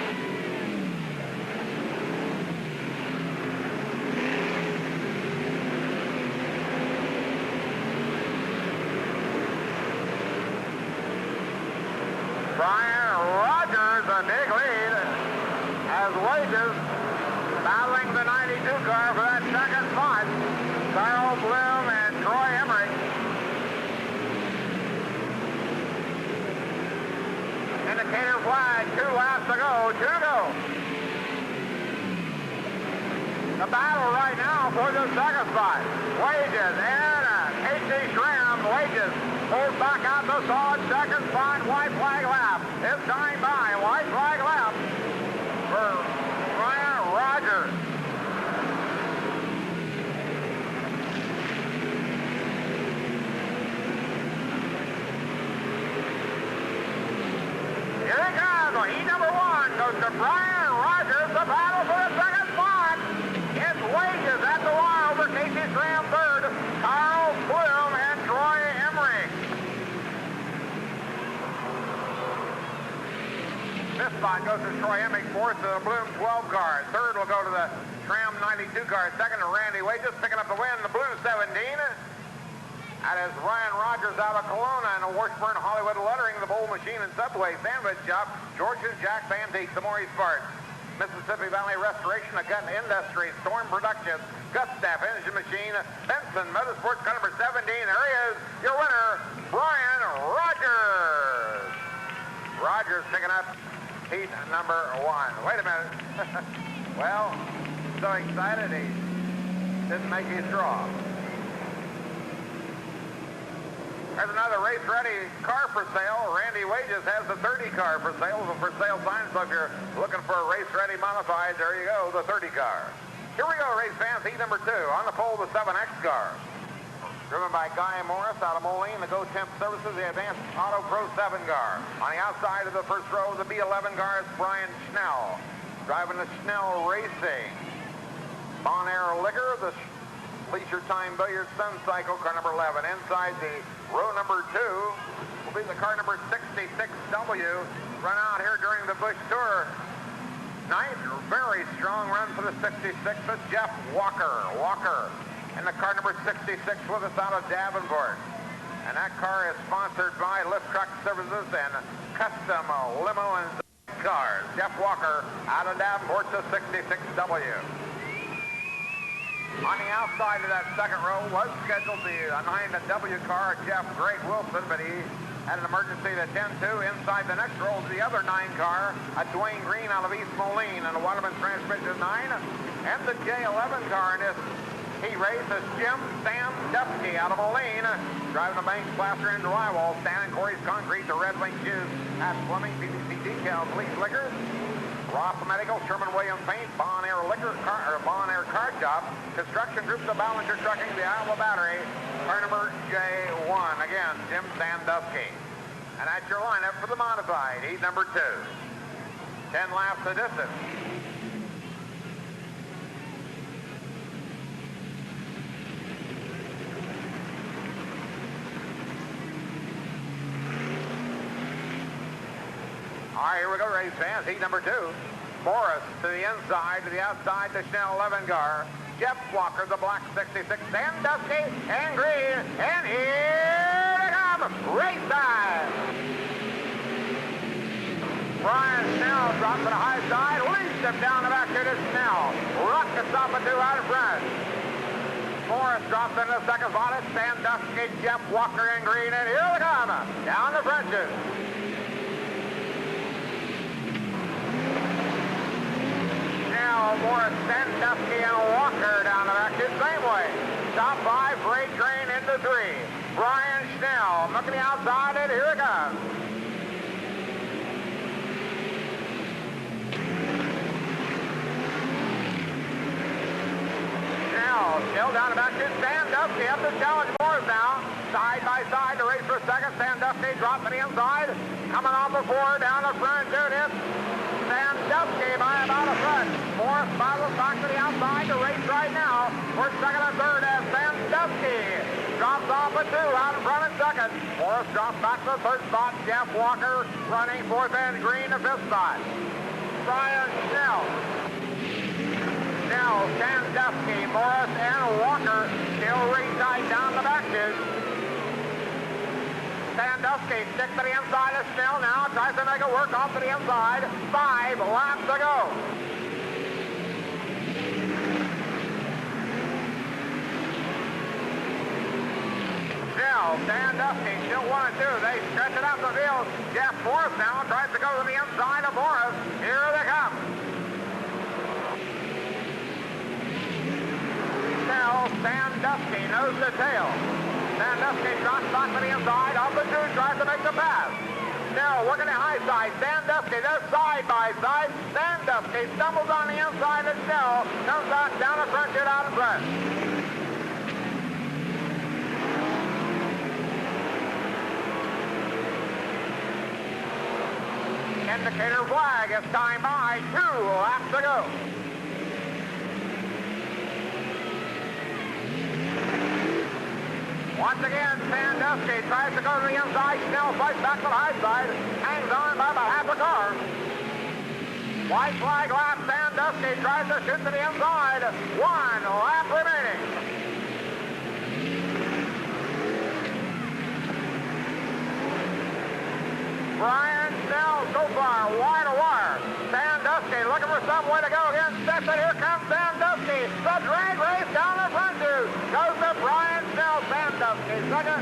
Brian Rogers, a big lead, as Wages battling the 92 car for that second spot. Carl Bloom and Troy Emery. Indicator flag, 2 laps to go, 2 to go. The battle right now for the second spot. Wages and Casey Schramm. Wages pulls back out the solid second spot. White flag lap. This time by white flag lap for Brian Rogers. Here it comes. Heat number 1 goes to Brian Rogers. The battle for the second spot. It's Wages at the wire over Casey Schramm third. Carl Bloom and Troy Emery. This spot goes to Troy Emery, fourth to the Bloom 12 car. Third will go to the Schramm 92 car. Second to Randy Wages, picking up the win, the Bloom 17. That is Ryan Rogers out of Kelowna and a Washburn Hollywood lettering, the Bowl Machine and Subway Sandwich Shop, George's Jack's Antiques, the Maurice Parts, Mississippi Valley Restoration, a Gun Industries, Storm Productions, Gutstaff Engine Machine, Benson Motorsports, car number 17. There he is, your winner, Brian Rogers. Rogers picking up heat number 1. Wait a minute. Well, so excited he didn't make his draw. There's another race-ready car for sale. Randy Wages has the 30 car for sale sign. So if you're looking for a race-ready modified, there you go, the 30 car. Here we go, race fans, heat number 2. On the pole, the 7X car. Driven by Guy Morris out of Moline, the Go Temp Services, the Advanced Auto Pro 7 car. On the outside of the first row, the B11 car is Brian Schnell. Driving the Schnell Racing. Bon Air Liquor, the Leisure Time Billiards Sun Cycle, car number 11. Inside the row number 2 will be the car number 66W, run out here during the Busch Tour night. Very strong run for the 66. That's Jeff Walker. And the car number 66 with us out of Davenport. And that car is sponsored by Lift Truck Services and Custom Limo and Cars. Jeff Walker out of Davenport, the 66W. On the outside of that second row was scheduled the 9W car, Jeff Great Wilson, but he had an emergency to attend to. Inside the next row is the other 9 car, a Dwayne Green out of East Moline, and a Waterman Transmission 9. And the J11 car in this heat race is Jim Sandusky out of Moline, driving the Banks Plaster and Drywall, Stan and Corey's Concrete, the Red Wing Shoes, at Plumbing, PVC Decals, Lease Liquors, Ross Medical, Sherman-Williams Paint, Bon Air Bon Air Car Shop, Construction Groups of Ballinger Trucking, the Iowa Battery, car number J1. Again, Jim Sandusky. And that's your lineup for the modified, heat number 2. 10 laps of distance. right, here we go, race fans. Heat number 2. Morris to the inside, to the outside, to Schnell, 11 car. Jeff Walker, the black 66, Sandusky, and green, and here they come, race time. Brian Schnell drops to the high side, leads him down the back here to Schnell. Ruck to stop a 2 out in front. Morris drops into the second spot. It's Sandusky, Jeff Walker, and green, and here they come, down the Frenches. Now Morris, Sandusky, and Walker down the back the same way. Top 5, freight train into 3. Brian Schnell looking the outside, and here it comes. Schnell down the back to Sandusky up to challenge Morris now. Side by side to race for second. Sandusky drops to the inside. Coming off before down the front. There it is. Sandusky by about a foot. Morris battles back to the outside to race right now. For second and third as Sandusky drops off a 2 out in front in second. Morris drops back to the third spot. Jeff Walker running fourth and green to fifth spot. Brian Schnell. Now Sandusky, Morris, and Walker still ringside down the backstretch. Sandusky sticks to the inside of Schnell now, tries to make it work off to the inside. 5 laps to go. Schnell, Sandusky still 1 and 2. They stretch it out the field. Jeff Morris now tries to go to the inside of Morris. Here they come. Sandusky nose to tail. Sandusky drops back to the inside. Up the 2 tries to make the pass. Now working the high side. Sandusky, they're side by side. Sandusky stumbles on the inside of Schnell. Comes back down the front, get out in front. Indicator flag is time by. 2 laps to go. Once again, Sandusky tries to go to the inside. Schnell fights back to the high side. Hangs on by about half a car. White flag lap. Sandusky tries to shoot to the inside. 1 lap remaining. Brian Schnell so far wide to wire. Sandusky looking for some way to go against Stetson. Here comes Sandusky. The drag race down the front 2. Goes to Brian Schnell. Sandusky second.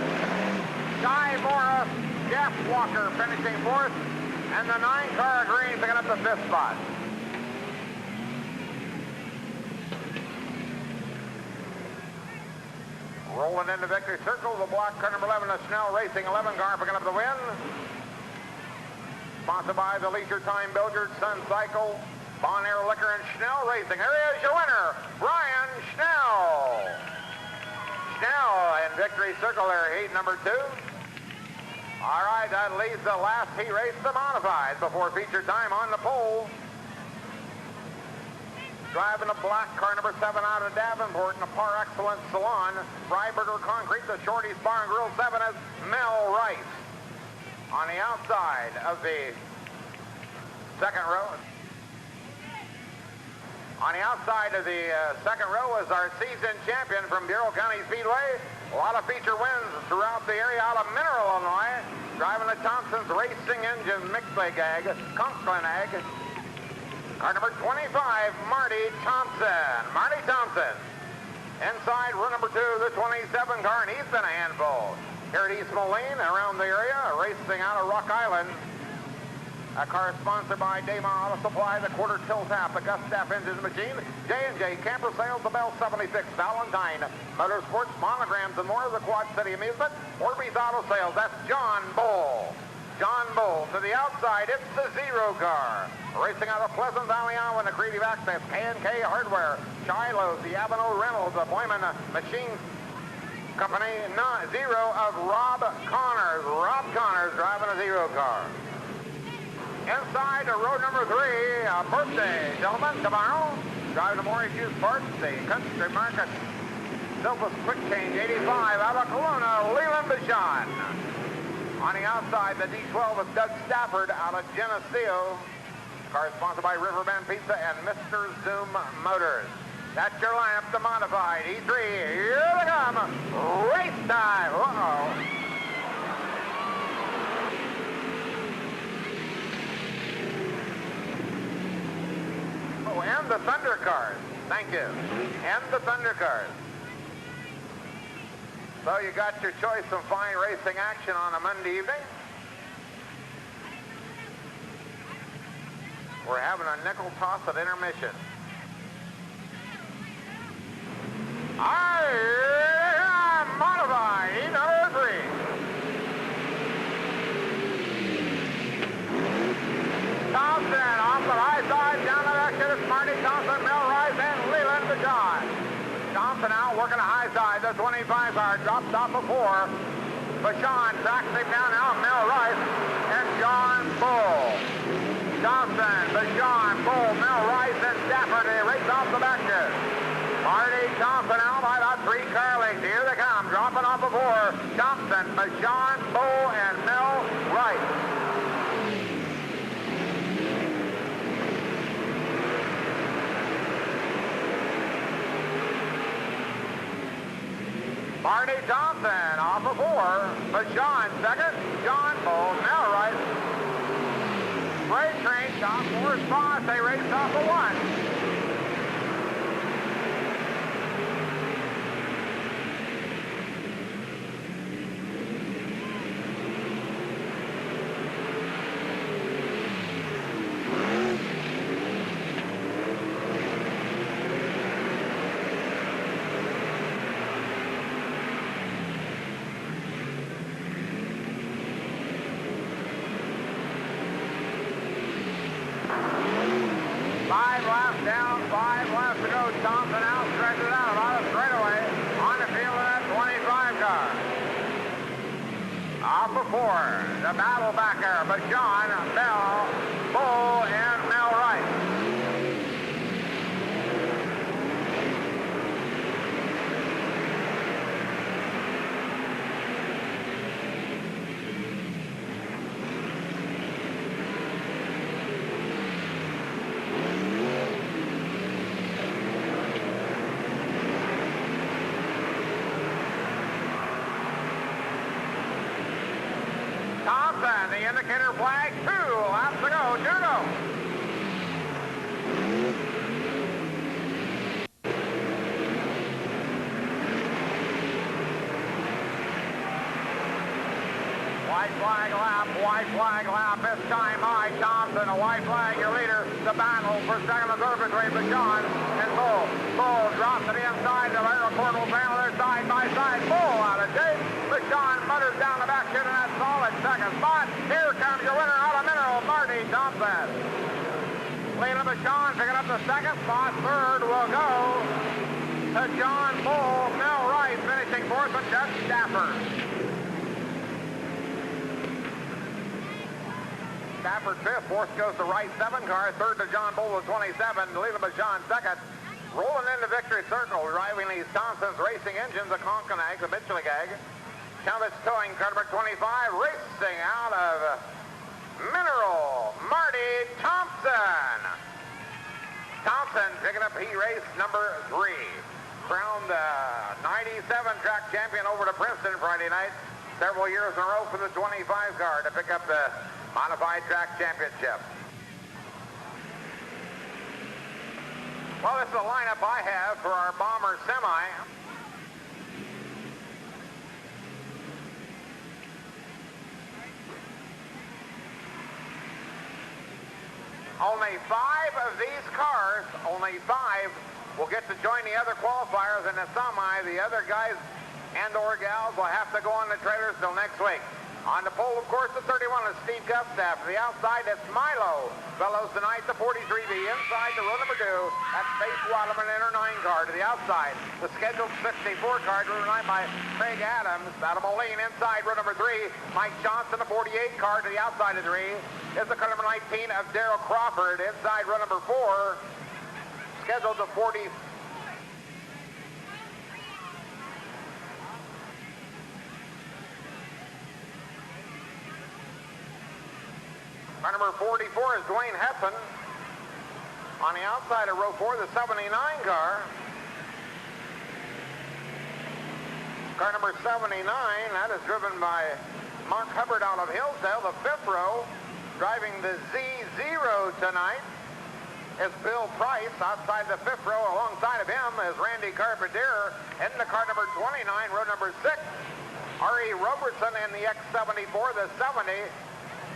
Guy Morris, Jeff Walker finishing 4th. And the 9-car green picking up the 5th spot. Rolling into victory circle, the block car number 11, the Schnell Racing 11 car picking up the win. Sponsored by the Leisure Time Billiards, Sun Cycle, Bon Air Liquor, and Schnell Racing. Here is your winner, Brian Schnell. Schnell in victory circle there, heat number 2. All right, that leaves the last heat race, the modified, before feature time on the pole. Driving the black car number 7 out of Davenport in the Par Excellence Salon. Freiberger Concrete, the Shorty's Bar and Grill 7 is Mel Rice. On the outside of the second row. On the outside of the second row is our season champion from Bureau County Speedway. A lot of feature wins throughout the area out of Mineral, Illinois. Driving the Thompson's Racing Engine Mixed Leg Ag, Conklin Ag. Car number 25, Marty Thompson. Marty Thompson. Inside row number 2, the 27 car, and he's been a handful. Here at East Moline, around the area, racing out of Rock Island. A car sponsored by Damon Auto Supply, the Quarter Tilt Tap, the Gus Staff Engine Machine, J&J Camper Sales, the Bell 76, Valentine, Motorsports, Monograms, and more of the Quad City Amusement, Orbeez Auto Sales. That's John Bull. John Bull. To the outside, it's the Zero car. Racing out of Pleasant Valley, Iowa, the Creative Access, K&K Hardware, Shiloh's, the Avenue Reynolds, the Boyman Machine Company, Zero of Rob Connors. Rob Connors driving a Zero car. Inside to row number 3, a birthday gentleman tomorrow. Driving the Morris Juice Parts, the Country Market Silva's Quick Change 85 out of Kelowna, Leland Bichon. On the outside, the D12 is Doug Stafford out of Geneseo. Car sponsored by Riverbend Pizza and Mr. Zoom Motors. That's your lineup, the modified E3. Here they come. Race time. Uh-oh. Oh, and the Thunder cars. Thank you. And the Thunder cars. So you got your choice of fine racing action on a Monday evening. We're having a nickel toss at intermission. I'm modified, E3. Thompson off the high side, down the back to the Marty Thompson, Milrise, and Leland Bajon. Thompson out working the high side, the 25 car drops off of 4. Bajon tracks him down now, Milrise, and John Bull. Thompson, Bajon, Bull, Milrise, and Stafford, they race off the back end. Marty Thompson out by about 3 car lengths. Here they come, dropping off of 4. Thompson, Bajon, Bull, and Milrise. Marty Thompson off of 4. Bajon second. John Bull, Milrise. Freight train, top 4 spots. They race off of 1. Down, 5 left to go. Thompson out, stretches out about a straightaway on the field of that 25 car. Off of 4, the battle backer, Bajon, Bell, Bull, and Milrise. Thompson, the indicator flag, 2 laps to go, 2 to go. White flag lap, this time by Thompson, a white flag, your leader, the battle for second and third between Bajon and Bull. Bull drops to the inside, the rear quarter will panel there side by side, Bull out of shape. Bajon mutters down the back end in that solid second spot. Here comes your winner out of Mineral, Marty Thompson. Leland Bajon picking up the second spot, third will go to John Bull, Milrise finishing 4th with Doug Stafford. Stafford 5th, 4th goes to Wright 7 car, 3rd to John Bull with 27, Leland Bajon 2nd. Rolling into victory circle, driving these Thompson's racing engines, a Conkenag, the Mitchellgag. Chavez Towing, car number 25, racing out of Mineral, Marty Thompson. Thompson picking up heat race number 3. Crowned 97 track champion over to Princeton Friday night. Several years in a row for the 25 car to pick up the modified track championship. Well, this is the lineup I have for our Bomber Semi. Only 5 of these cars, only 5 will get to join the other qualifiers in the semi. The other guys and or gals will have to go on the trailers till next week. On the pole, of course, the 31 is Steve Gustav. To the outside, it's Milo. Fellows tonight, the 43B. Inside, the row number 2, that's Faith Waterman in her 9 car. To the outside, the scheduled 64 car, driven tonight by Craig Adams. Out of Moline, inside, row number 3, Mike Johnson, the 48 car. To the outside of the 3 is the car number 19 of Darrell Crawford. Inside, row number 4, scheduled to 40. Car number 44 is Dwayne Hesson. On the outside of row 4, the 79 car. Car number 79, that is driven by Mark Hubbard out of Hillsdale. The 5th row, driving the Z0 tonight, is Bill Price. Outside the 5th row, alongside of him is Randy Carpentier. In the car number 29, row number 6, R.E. Robertson in the X74. The 70,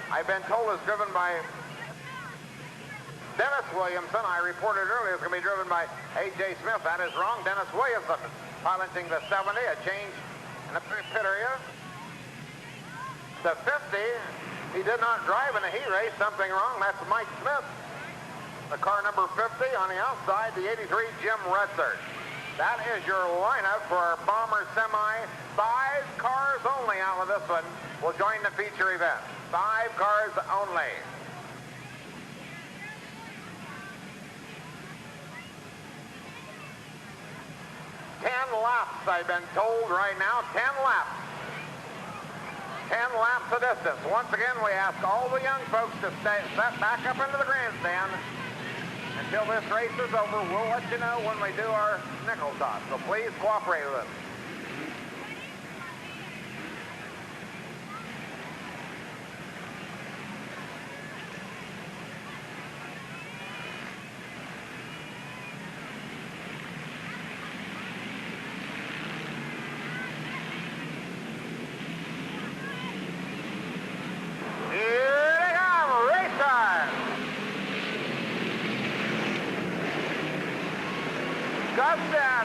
I've been told, is driven by Dennis Williamson. I reported earlier it's going to be driven by A.J. Smith. That is wrong. Dennis Williamson piloting the 70, a change in the pit area. The 50, he did not drive in a heat race. Something wrong. That's Mike Smith. The car number 50 on the outside, the 83, Jim Retzert. That is your lineup for our Bomber Semi. 5 cars only out of this one will join the feature event. 5 cars only. 10 laps, I've been told right now. 10 laps. 10 laps of distance. Once again, we ask all the young folks to step back up into the grandstand until this race is over. We'll let you know when we do our nickel toss. So please cooperate with us.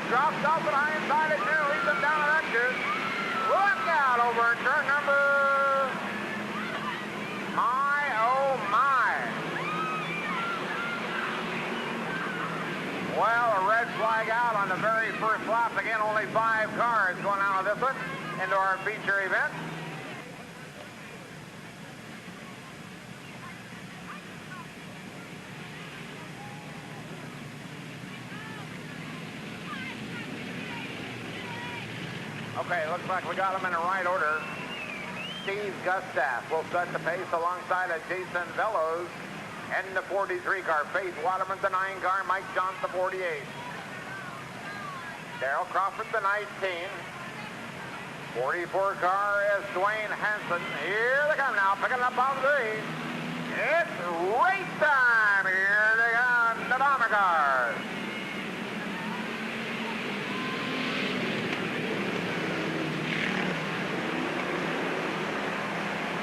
Drops off the high side of two, leads them down an exit. Look out over in turn number... My, oh my. Well, a red flag out on the very first lap. Again, only 5 cars going out of this one into our feature event. Okay, looks like we got them in the right order. Steve Gustav will set the pace alongside of Jason Vellos and the 43 car. Faith Waterman, the 9 car. Mike Johnson, the 48. Darrell Crawford, the 19. 44 car is Dwayne Hanson. Here they come now, picking up on 3. It's race time. Here they come, the Bomber cars.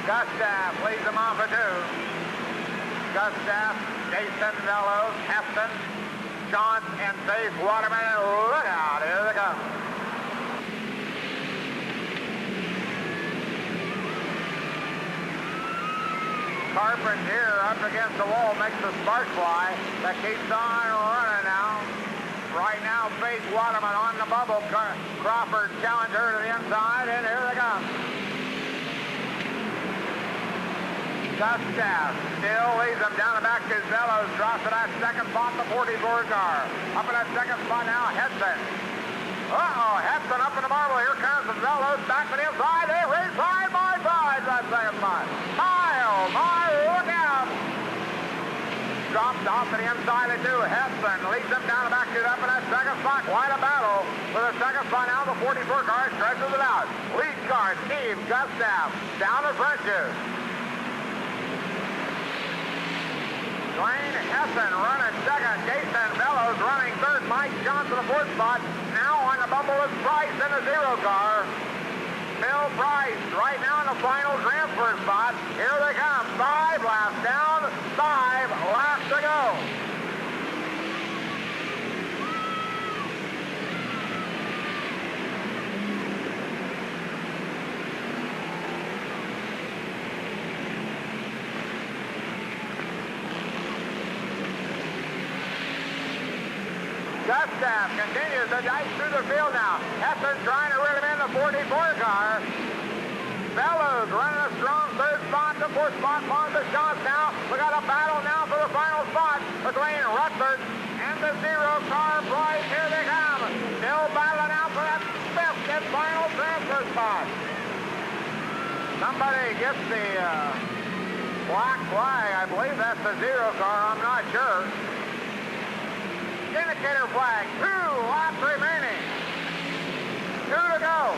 Gustav leads them off at 2. Gustav, Jason Vellos, Heston, Johnson, and Faith Waterman. Look out, here they come. Carpentier up against the wall makes the spark fly. That keeps on running now. Right now, Faith Waterman on the bubble. Crawford challenged her to the inside, and here they come. Gustav still leads them down the back to Vellos. Drops to that second spot, the 44 car. Up in that second spot now, Heston. Heston up in the marble. Here comes the Vellos back to the inside. They race side by side to that second spot. My, look out. Drops off to the inside of 2. Heston leads them down the back to up in that second spot. Quite a battle for the second spot now. The 44 car stretches it out. Lead car, Steve Gustav, down the Frenches. Dwayne Hesson running second. Jason Vellos running third. Mike Johnson, the 4th spot. Now on the bubble is Price in the 0 car. Bill Price right now in the final transfer spot. Here they come. 5 laps down. 5 laps to go. Gustav continues to dice through the field now. Hesson trying to reel him in the 44 car. Vellos running a strong 3rd spot. The 4th spot belongs to Johnson now. We got a battle now for the final spot between Rutherford and the 0 car. Price, here they come. Still battling out for that 5th and final transfer spot. Somebody gets the Black flag, I believe that's the 0 car, I'm not sure. Indicator flag, 2 laps remaining. 2 to go.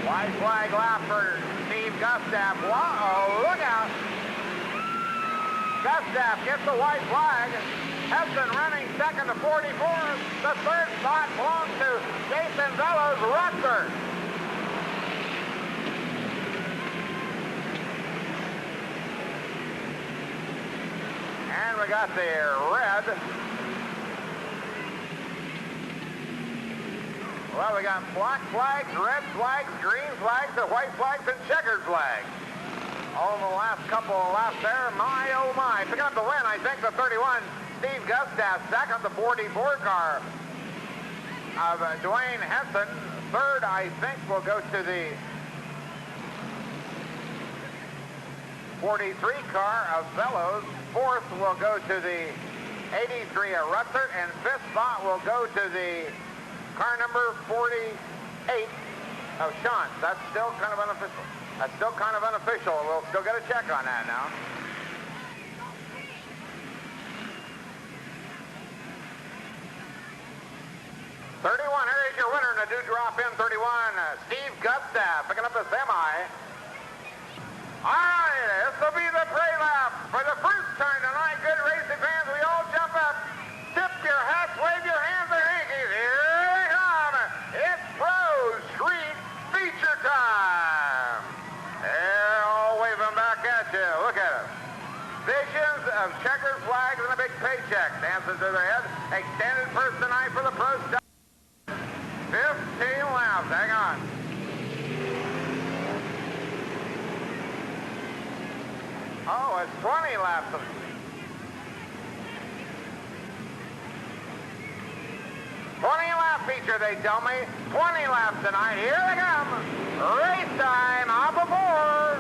White flag lap for Steve Gustav. Whoa, look out. Gustav gets the white flag. Heston running second to 44. The third spot belongs to Jason Bellows, Rutgers. And we got the red. Well, we got black flags, red flags, green flags, and white flags, and checkered flags. All in the last couple of laps there. My, oh my. Picking up the win, I think, the 31. Steve Gustav, second, the 44 car of Dwayne Henson. Third, I think, will go to the 43 car of Bellows. Fourth will go to the 83 of Rutherford. And fifth spot will go to the car number 48 of Sean. That's still kind of unofficial. That's still kind of unofficial. We'll still get a check on that now. '31, here is your winner in the do drop in 31, Steve Gustav, picking up the semi. All right, this will be the parade lap for the first time tonight. Good racing fans, we all jump up, tip your hats, wave your hands and hankies. Here they come. It's Pro Street feature time. They're all waving back at you. Look at them. Visions of checkered flags and a big paycheck dancing through their head. Extended first tonight for the Pro Star. 15 laps. Hang on. Oh, it's 20 laps. 20-lap feature, they tell me. 20 laps tonight. Here they come. Race time up aboard.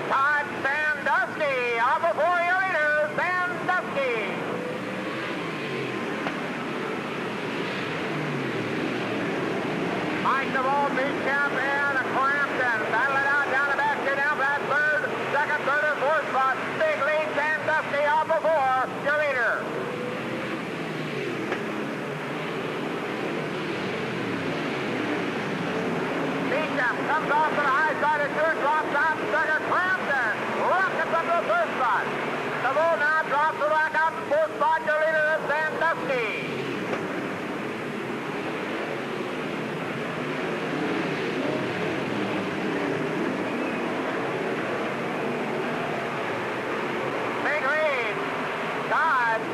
Todd Sandusky up before your leader, Sandusky. Mike DeVault, big champ, and Crampton. Battle it out down the back, get down for that third, second, third, and fourth spot. Big lead, Sandusky up before your leader. Beecham comes off to the high side of two, drops out second, Crampton rockets up to the third spot. DeVault now drops the back out in fourth spot, your leader is Sandusky.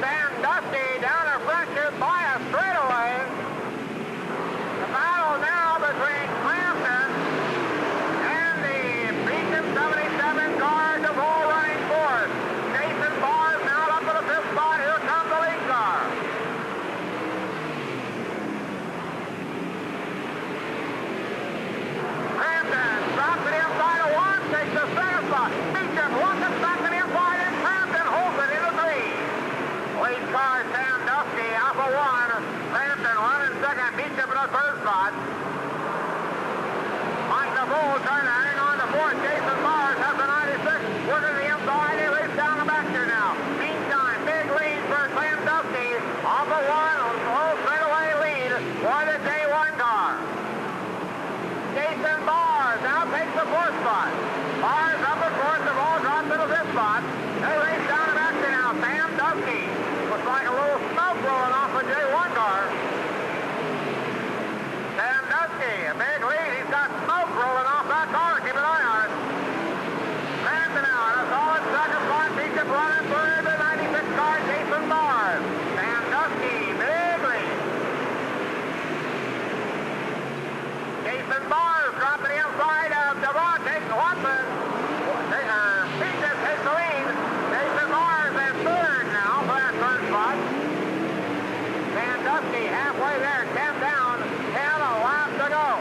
Sandusky down in front here by a straightaway. The battle now between Crampton and the Beacon 77 car, DeVault running fourth. Nathan Barr now up to the fifth spot. Here comes the lead car. Crampton drops it inside of one, takes the second spot. Beacon walks back to the inside, and Crampton holds it into three. Lead car Sandusky out for one. Crampton running second. Beecham in the third spot. Mike DeVault trying to hang on to fourth. Jason Mars has the 96. Working the inside. He leads down the back here now. Meantime, big lead for Sandusky. Off for one. Low straightaway lead for the J1 car. Jason Mars now takes the fourth spot. Mars up at fourth. DeVault drops to the fifth spot. They race down the back here now. Sandusky. Looks like a little smoke rolling off a J1 car. Sandusky, a big lead. He's got smoke rolling off that car. Keep an eye on it. Crampton out. A solid second spot. Beecham running third. The 96 car, Jason Barr. Sandusky, big lead. Jason Barr dropping the inside of Devontae Watson. Beecham takes the lead. Jason Barr is in third now for that third spot. Sandusky halfway there, 10 down, 10 a lap to go.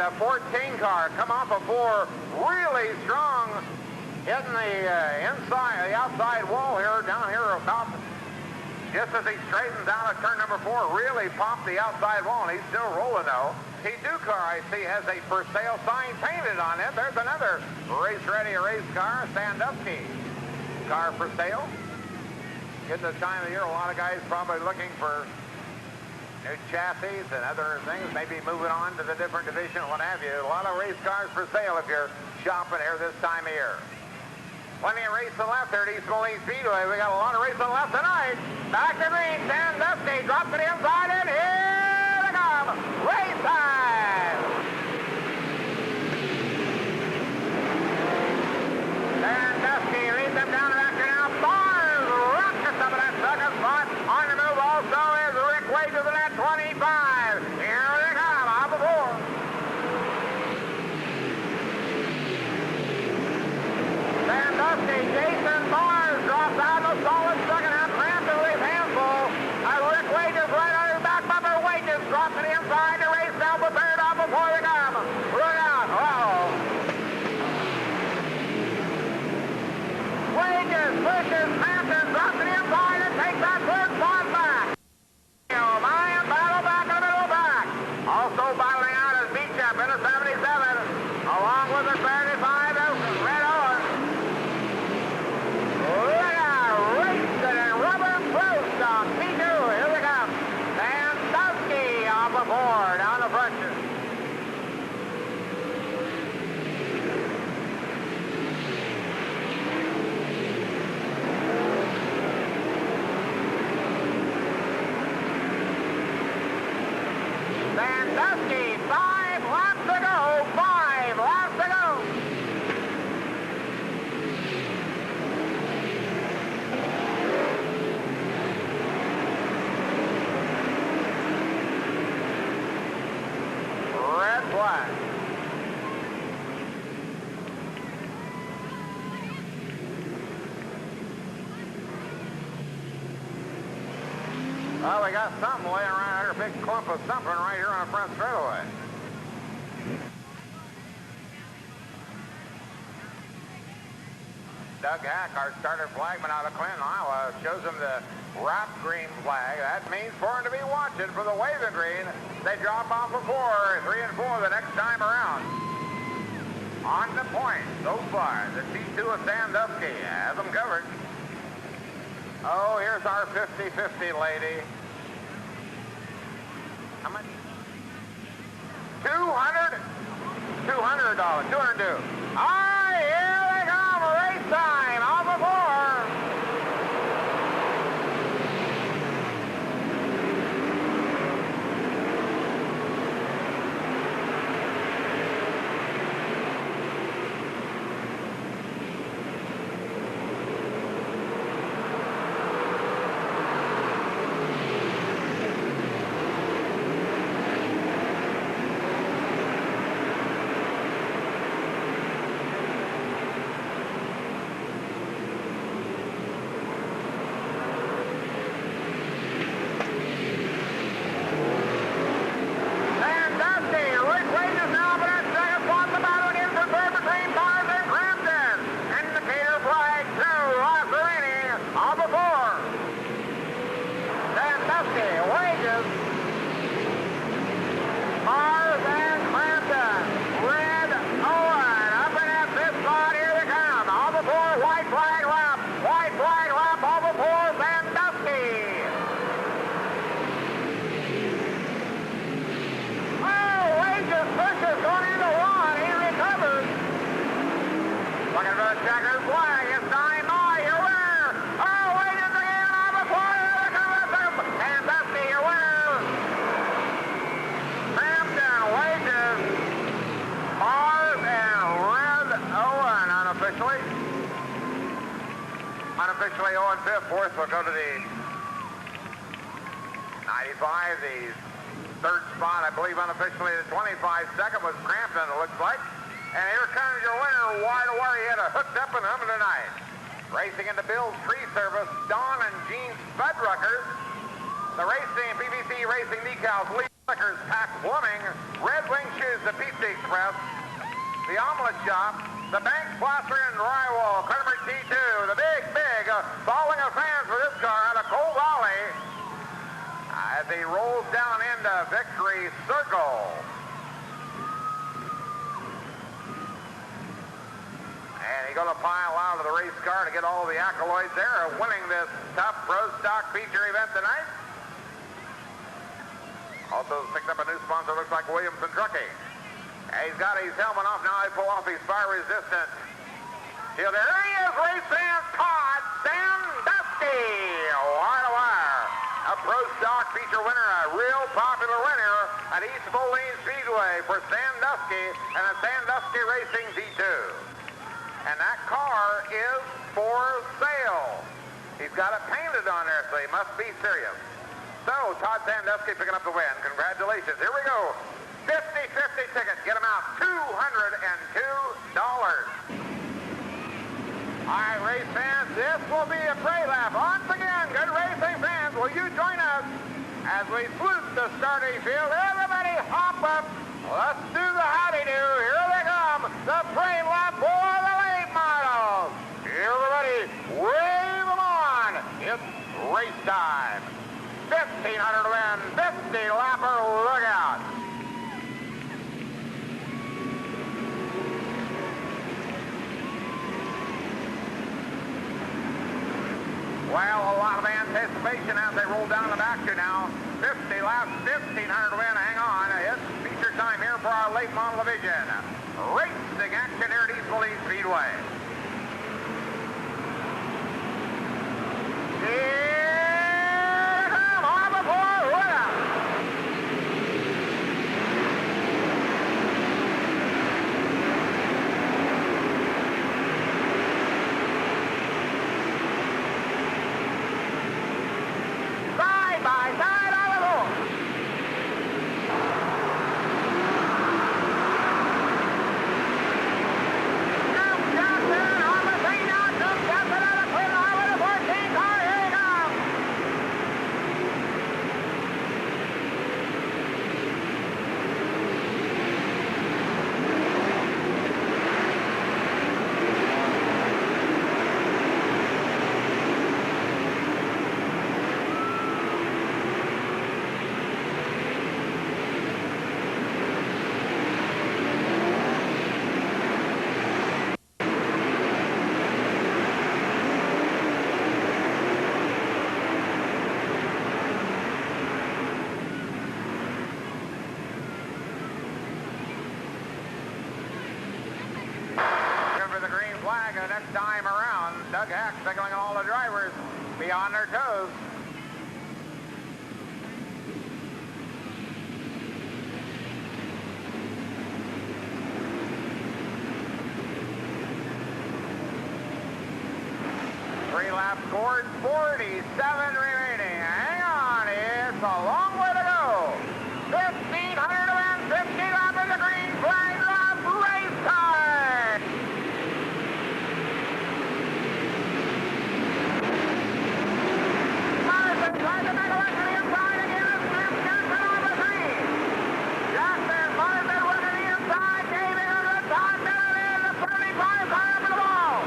the 14 car come off a 4, really strong, hitting the outside wall here, down here about, just as he straightens out of turn number 4, really popped the outside wall, and he's still rolling though. T2 car, I see, has a for sale sign painted on it. There's another race-ready race car, Sandusky car for sale. Getting this time of the year, a lot of guys probably looking for new chassis and other things, maybe moving on to the different division, what have you. A lot of race cars for sale if you're shopping here this time of year. Plenty of race to the left there at East Moline Speedway. We got a lot of race to the left tonight. Back to green, Sandusky drops it inside, and here they come. Race time! Sandusky leads them down to back to now. Barnes rockets up in that second spot. On the move also is Rick Wages in that 25. Here they come, off the board. Sandusky, Jason Barnes drops out of the solid second half. Crampton with his hands full. Rick Wages right on his back bumper. Wages drops it inside the race now, prepared off before they come. Look out. Uh-oh. Wages pushes Crampton, drops it inside and takes that third spot back. Mayan battle back in the middle back. Also battling out is Beecham in the 77, along with the 35 Red Owen. Look out, racing and rubber close on P2. Here we come. Sandusky off the board down the front. Sandusky, 5 laps to go. 5 laps to go. Red flag. Well, we got something laying around here, a big clump of something right here on the front straightaway. Doug Hack, our starter flagman out of Clinton, Iowa, shows him the wrapped green flag. That means for him to be watching for the waving green. They drop off of 4, 3 and 4 the next time around. On the point so far, the T2 of Sandusky has them covered. Oh, here's our 50-50 lady. How much? $200? $200. 202. Ah, here they come. Race time. Off the board. Unofficially 0 and 5th. Fourth will go to the 95. The third spot, I believe, unofficially the 25. Second was Crampton, it looks like. And here comes your winner, wide away. He had a hooked up and humming tonight. Racing into Bill's Tree Service, Don and Gene Spudruckers. The racing, PVC Racing decals lead. Liquors packed blooming, Red Wing Shoes, the Pizza Express, the Omelet Shop, the Bank Plaster and Drywall, car number T2, the big falling of fans for this car out of Coal Valley as he rolls down into Victory Circle. And he's going to pile out of the race car to get all of the accolades there of winning this tough Pro Stock feature event tonight. Also picked up a new sponsor, looks like Williamson Trucking. And he's got his helmet off now. He pull off his fire-resistant shield. There he is, race fans. Todd Sandusky, wire to wire. A Pro Stock feature winner, a real popular winner at East Moline Speedway for Sandusky and the Sandusky Racing Z2. And that car is for sale. He's got it painted on there, so he must be serious. So, Todd Sandusky picking up the win. Congratulations. Here we go. 50-50 tickets. Get them out. $202. All right, race fans, this will be a parade lap. Once again, good racing fans, will you join us as we flute the starting field? Everybody hop up. Let's do the howdy-do. Here they come. The parade lap for the late models. Everybody, wave them on. It's race time. 1,500 win, 50 lapper, look out. Well, a lot of anticipation as they roll down the back to now. 50 laps, 1,500 win, hang on. It's feature time here for our late model division. Racing action here at East Moline Speedway. Next time around, Doug Hack signaling all the drivers be on their toes. Three laps scored, 47 remaining. Hang on, it's a long way to go. 1,500 to win, 50 laps in the green flag lap, race time. Morrison tries to make a run to the inside again. Smith Jackson on the three. Jackson, Morrison went to the inside, gave in on the top, down in the 35 car up in the ball.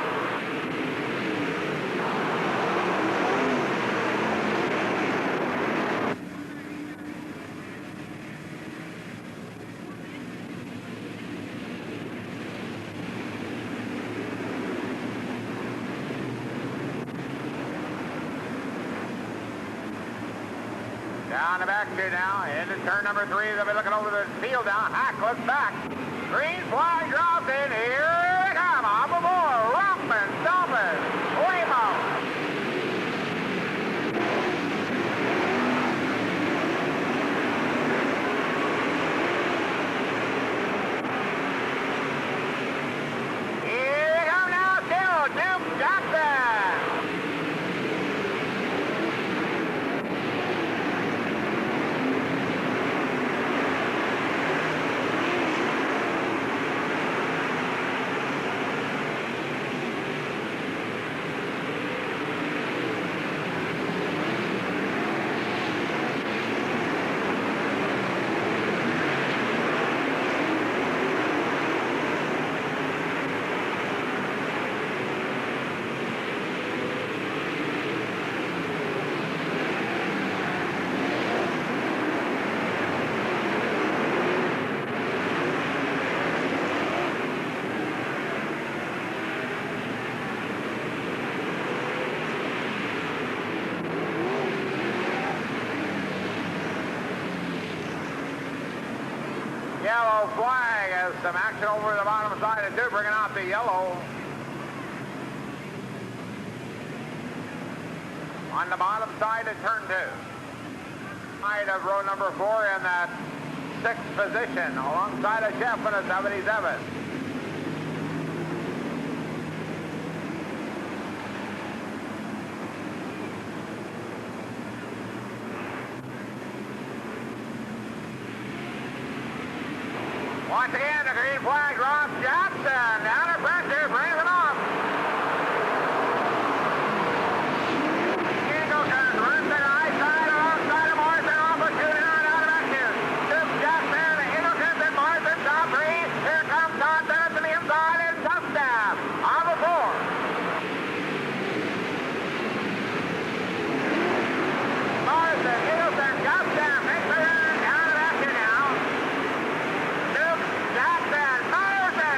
Down the back two now, into turn number three. They'll be looking over the field now. Hack looks back. Green flag drops in. Here they come. Up aboard. Romping, stomping. Waymo. Here they come now. Still Duke Jackson. yellow flag as some action over the bottom side of 2, bringing out the yellow. On the bottom side of turn 2. Side of row number 4 in that 6th position, alongside of Jeff in a 77. Once again, the green flag, Ross Johnson, under pressure, brings it off. Eagle turns, runs to the right side, alongside of Morrison, off a shooter and out of action. Two Jackson, Eagle turns and Morrison, top 3. Here comes Todd Bennett to the inside and touchdown on the 4. Morrison, Eagleson, Johnson, makes the run, out of action now. Jackson, Morrison,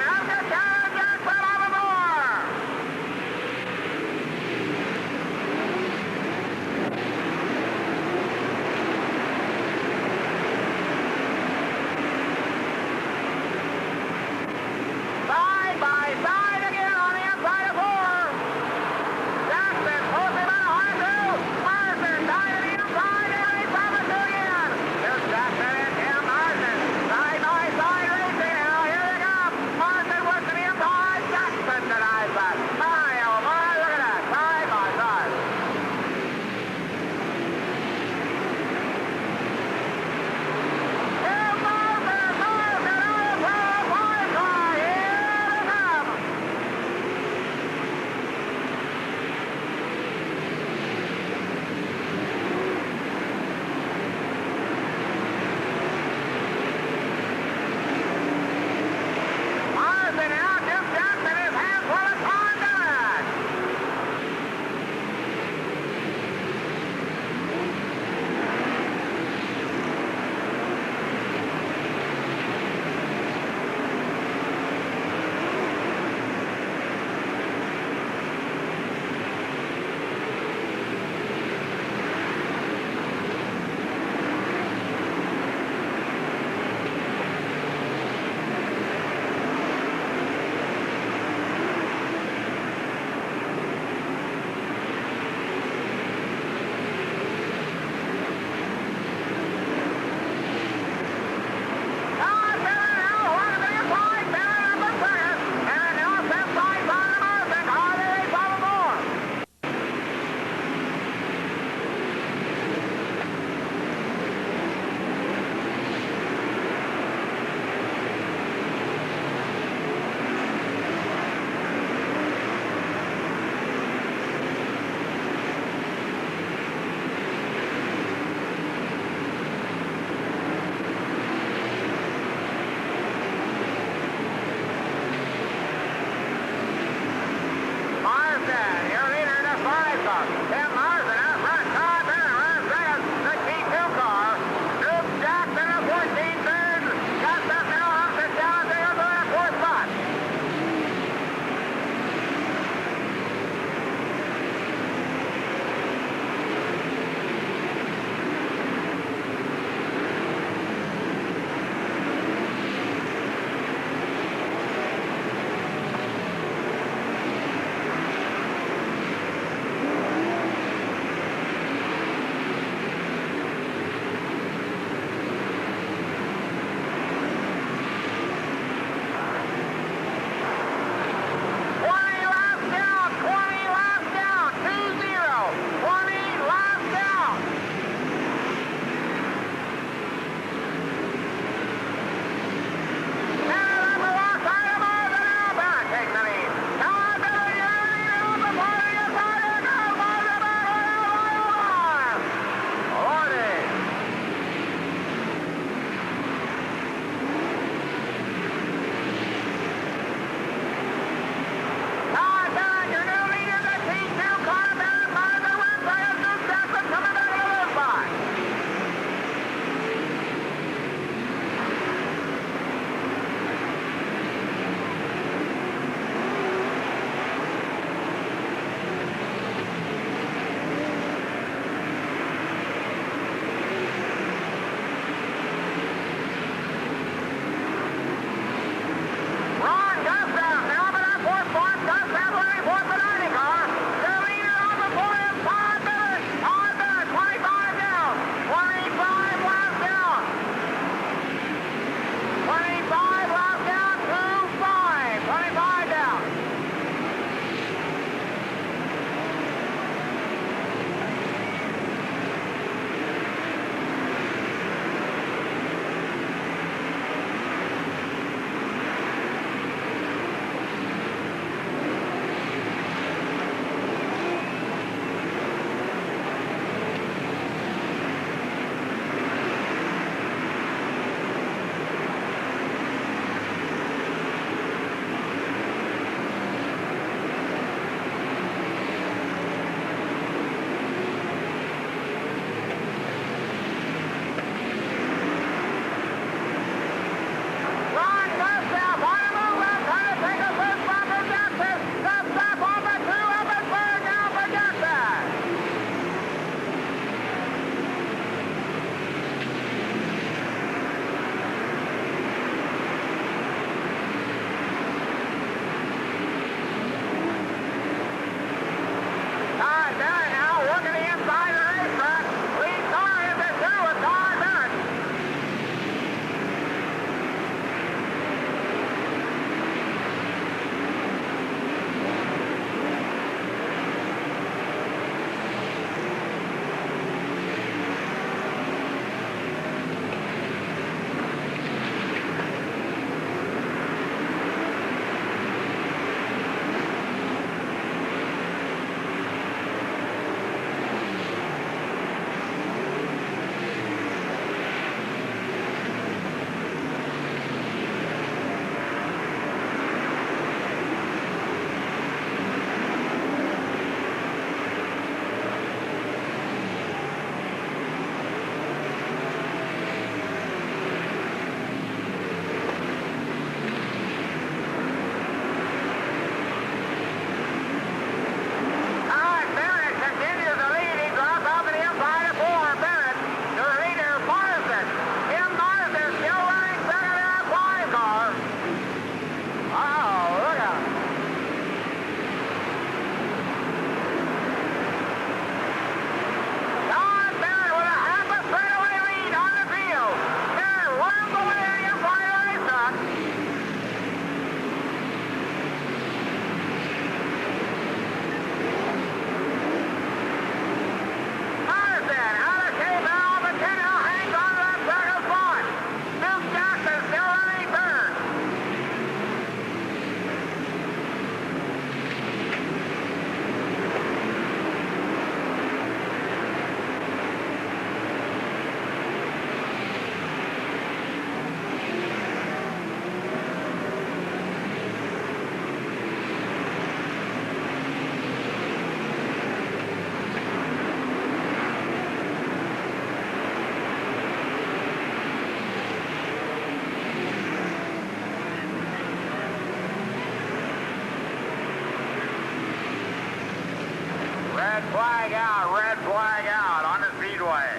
flag out, red flag out on the speedway.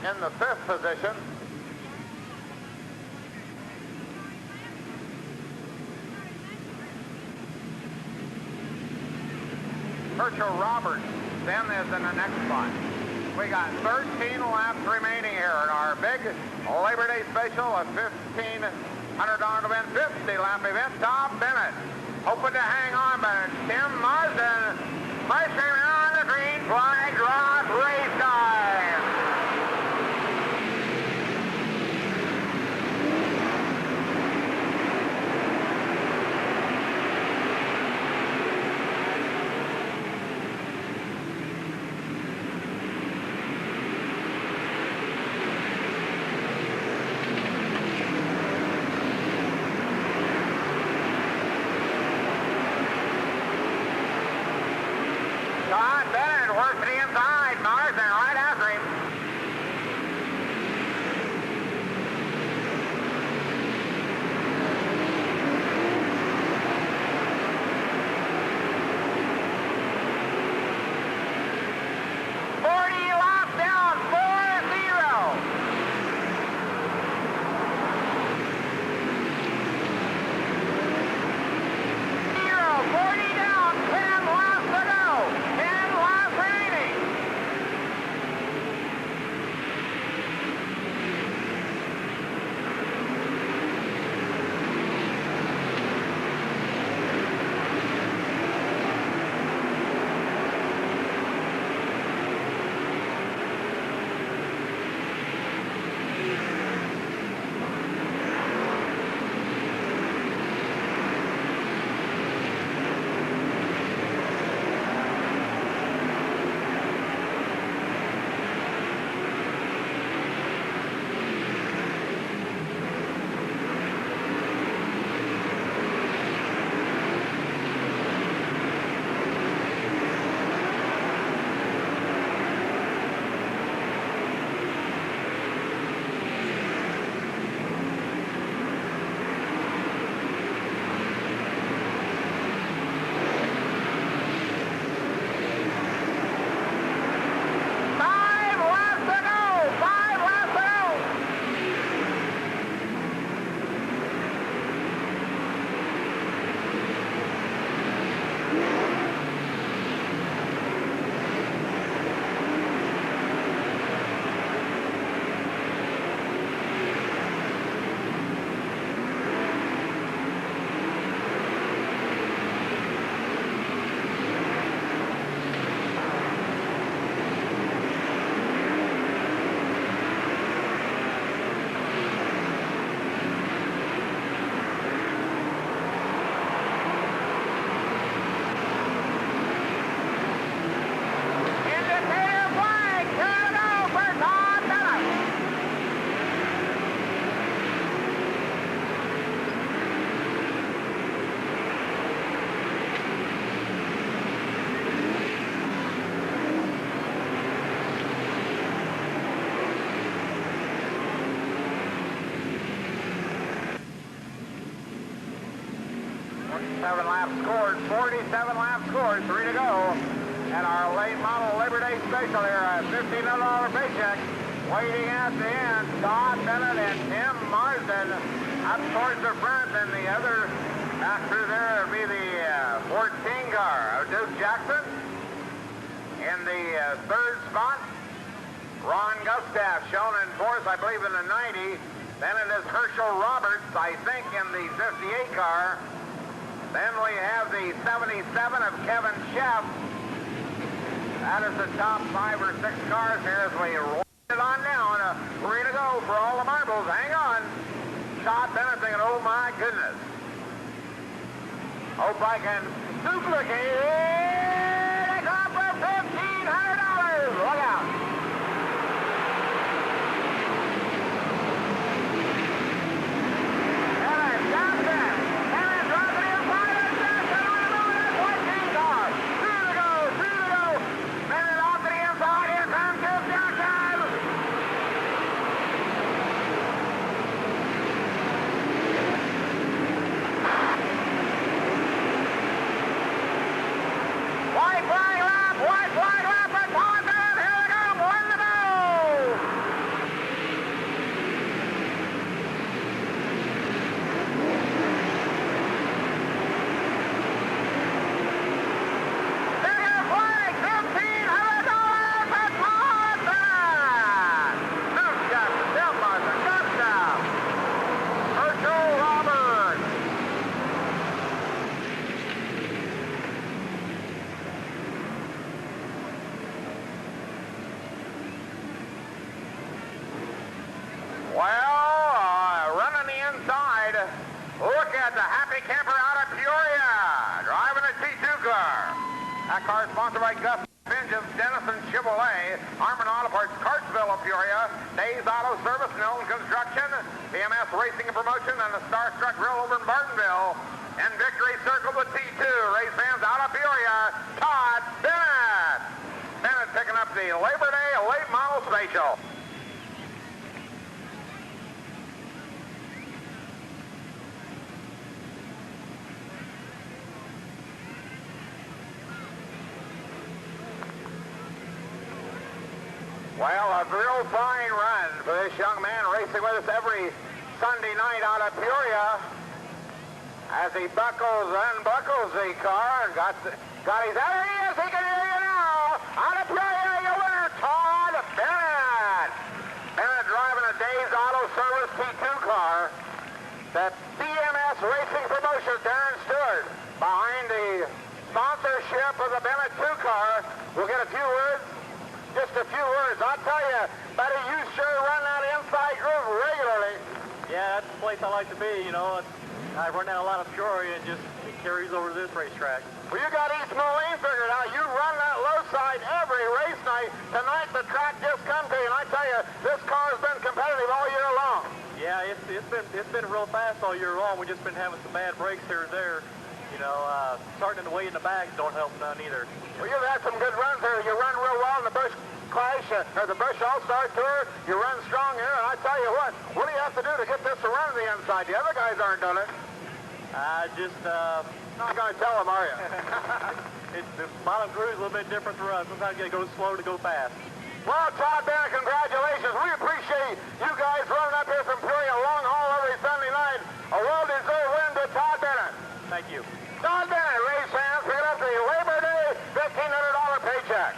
In the 5th position, Herschel Roberts then is in the next spot. We got 13 laps remaining here in our big Labor Day special, a $1,500 to win 50-lap event. Tom Bennett hoping to hang on, but Tim Marsden marching around the green flag drop, race time. Works to the inside, Marsden right after him. Seven laps scored, 47 laps scored, 3 to go. And our late model Labor Day special here, a $1,500 paycheck. Waiting at the end, Todd Bennett and Tim Marsden up towards the front, and the other back through there will be the 14 car of Duke Jackson. In the 3rd spot, Ron Gustav shown in 4th, I believe in the 90. Then it is Herschel Roberts, I think, in the 58 car. Then we have the 77 of Kevin Sheff. That is the top 5 or 6 cars here as we roll it on down. 3 to go for all the marbles. Hang on. Todd Bennett thinking, oh my goodness. Hope I can duplicate it. It's up for $1,500. Look out. got the Happy Camper out of Peoria, driving a T2 car. That car is sponsored by Gus Engines, Dennison Chevrolet, Harmon Auto Parts, Cartsville of Peoria, Days Auto Service, Milton Construction, BMS Racing and Promotion, and the Starstruck Grill over in Bartonville. And Victory Circle, the T2. Race fans out of Peoria, Todd Bennett. Bennett picking up the Labor Day late model special. Well, a real fine run for this young man racing with us every Sunday night out of Peoria as he buckles and unbuckles the car and got his, there he is, he can hear you now. Out of Peoria, your winner, Todd Bennett. Bennett driving a Days Auto Service T2 car. That BMS Racing Promotion, Darren Stewart, behind the sponsorship of the Bennett 2 car. We'll get a few words. Just a few words. I'll tell you, buddy, you sure run that inside groove regularly. Yeah, that's the place I like to be, you know. I run down a lot of Peoria and just it carries over to this racetrack. Well, you got East Moline figured out. You run that low side every race night. Tonight the track just come to you, and I tell you, this car has been competitive all year long. Yeah, it's been real fast all year long. We've just been having some bad breaks here and there. You know, starting the way in the back don't help none either. Well, you've had some good runs here. You run real well in the Busch Clash, or the Busch All-Star Tour. You run strong here, and I tell you what do you have to do to get this to run to the inside? The other guys aren't doing it. Not going to tell them, are you? The bottom crew is a little bit different to run. Sometimes you got to go slow to go fast. Well, Todd Bennett, congratulations. We appreciate you guys running up here from Peoria long haul every Sunday night. A well-deserved win to Todd Bennett. Thank you. Todd Bennett, race fans, pick up the Labor Day $1,500 paycheck.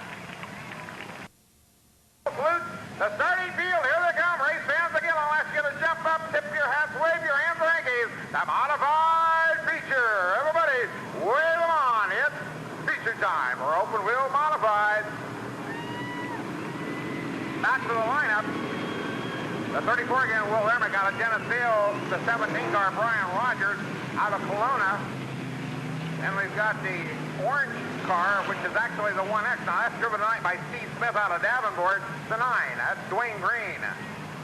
The starting field, here they come. Race fans again, I'll ask you to jump up, tip your hats, wave your hands, thank you. The modified feature. Everybody, wave them on. It's feature time. We're open wheel modified. Back to the lineup. The 34 again, Will Lerman got a Dennis Steele. The 17 car, Brian Rogers, out of Kelowna. And we've got the orange car, which is actually the 1X. Now, that's driven tonight by Steve Smith out of Davenport. The 9, that's Dwayne Green.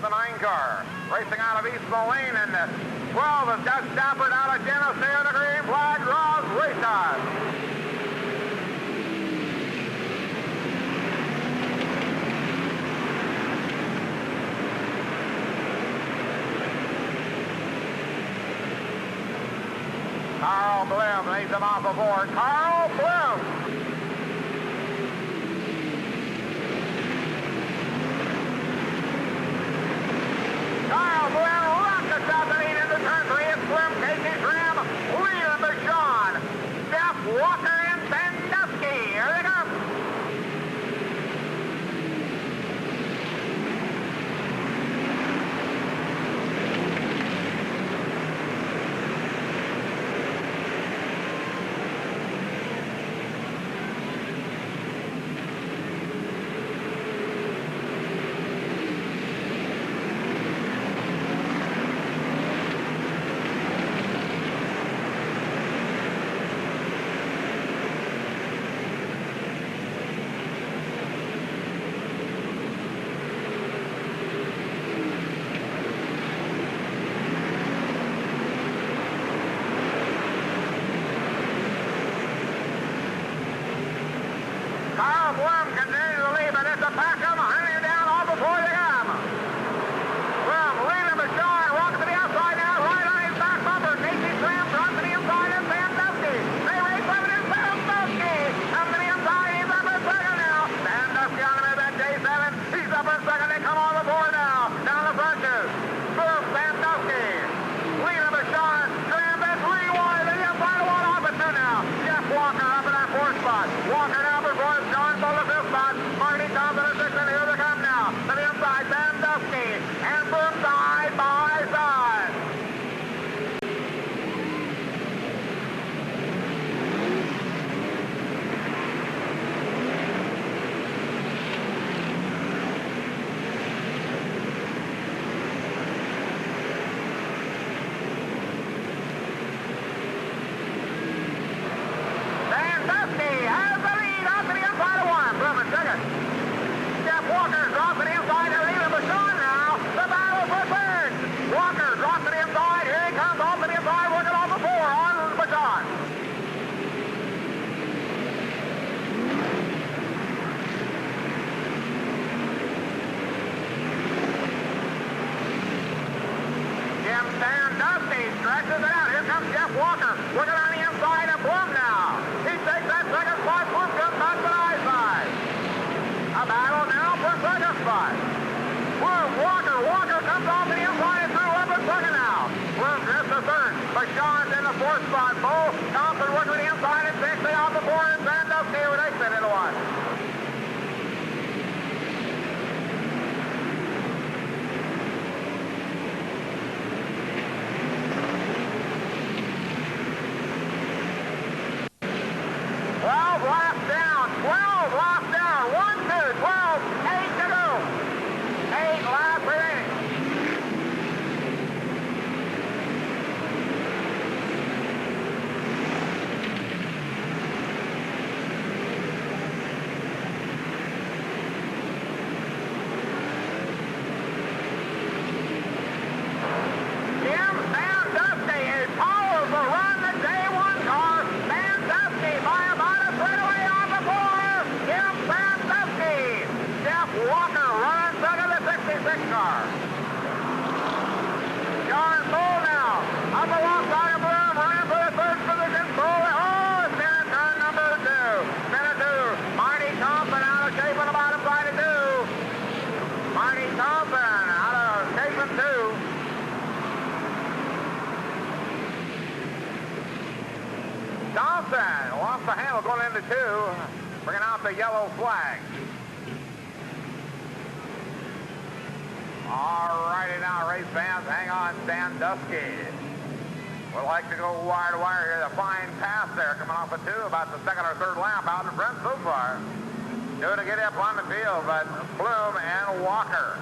The 9 car. Racing out of East Moline. And the 12 is Doug Stafford out of Dennis Steele. The green flag draws race time. Carl Bloom leads them off the board. Carl Bloom. Carl Bloom rockets out the lead into turn 3. It's Bloom, Casey Trim, Leader Bashan, Jeff Walker, and Sandusky. Here they come. fourth spot. Bull, Thompson working to the inside and 60 off the four, and Sandusky would exit into one. Laps down, 12 laps down, 1, 2, 12, 8 to go. 8 laps remaining. Jim Sandusky is powerful run the day one car. Sandusky by about a straightaway on the floor. Jim Sandusky. Jeff Walker running second the 66 car. John Bull now up alongside of Bloom, running for the third position. Bull, oh, it's in turn number 2. Minute 2. Marty Thompson out of shape on the bottom side of 2. Marty Thompson out of shape in 2. Thompson lost the handle going into 2, bringing out the yellow flag. All righty now, race fans, hang on. Sandusky would like to go wire to wire here. The fine pass there coming off of 2, about the second or third lap out in front so far. Doing to get up on the field, but Bloom and Walker.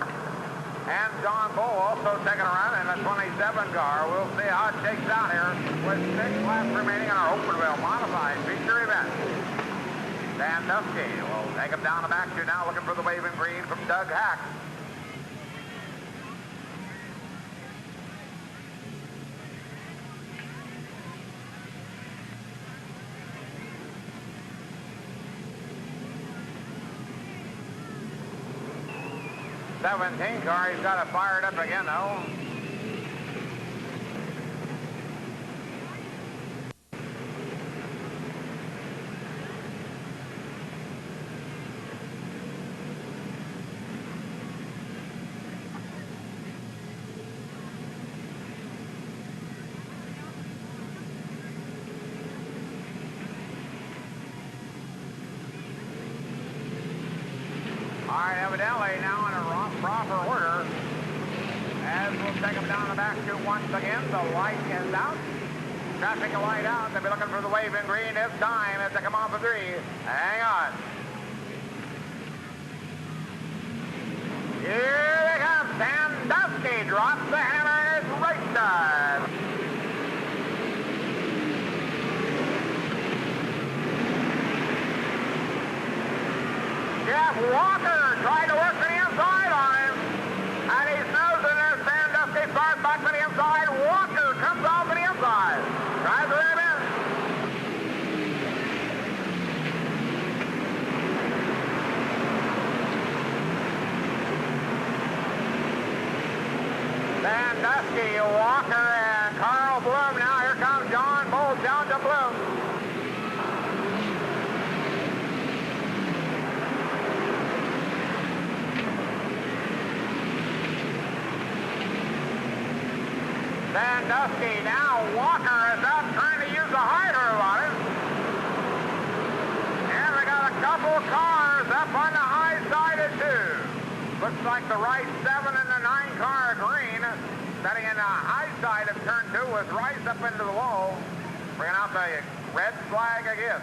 And John Bull also taking a run in the 27 car. We'll see how it shakes out here with 6 laps remaining in our Openville modified feature event. Sandusky will take him down the back to now, looking for the waving green from Doug Hack. car, he's got it fired up again though. All right, evidently now in a proper order. As we'll take them down the back two once again. The light is out. Traffic light out. They'll be looking for the waving green this time as they come off of 3. Hang on. Here they come. Sandusky drops the hammer and it's race time. Jeff Walker tried to work to the inside on him, and he's nosing there. Sandusky starts back to the inside. Walker comes off to the inside. Tries to ram in. Sandusky, Walker, and Carl Bloom. Now here comes John Bull down to Bloom. Sandusky now, Walker is up trying to use the hydro on it. And we got a couple cars up on the high side of 2. Looks like the right 7 and the 9 car green. Setting in the high side of turn 2 with Rice up into the wall. Bringing out the red flag again.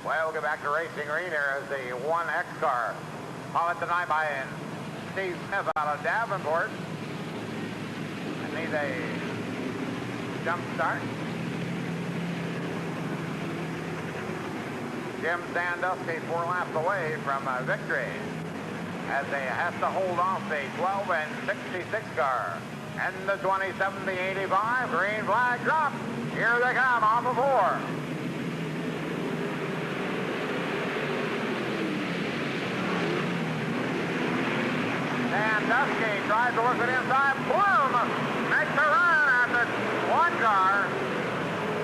Well, we'll get back to racing green here as the 1X car. Followed tonight by Steve Smith out of Davenport. And need a jump start. Jim Sandusky 4 laps away from victory as they have to hold off the 12 and 66 car. And the 27, the 85, green flag drop. Here they come off of 4. Sandusky tries to work it inside. Bloom makes a run at the 1 car.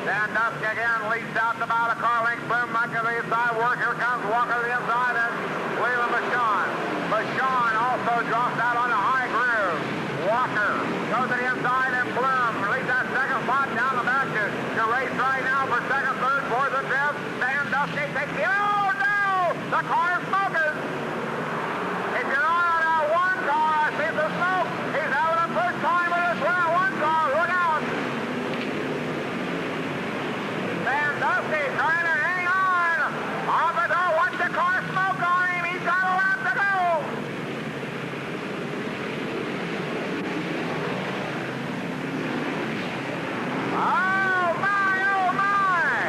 Sandusky again leads out about a car length. Bloom back to the inside work. Here comes Walker to the inside and Leland Bashan. Bashan also drops out on the high groove. Walker goes to the inside and makes the, oh no! The car smokers! If you're on a one car, I see the smoke. He's having a first time with this one car. Look out! Sandusky trying to hang on. Off the door, watch the car smoke on him. He's got a lap to go. Oh my, oh my!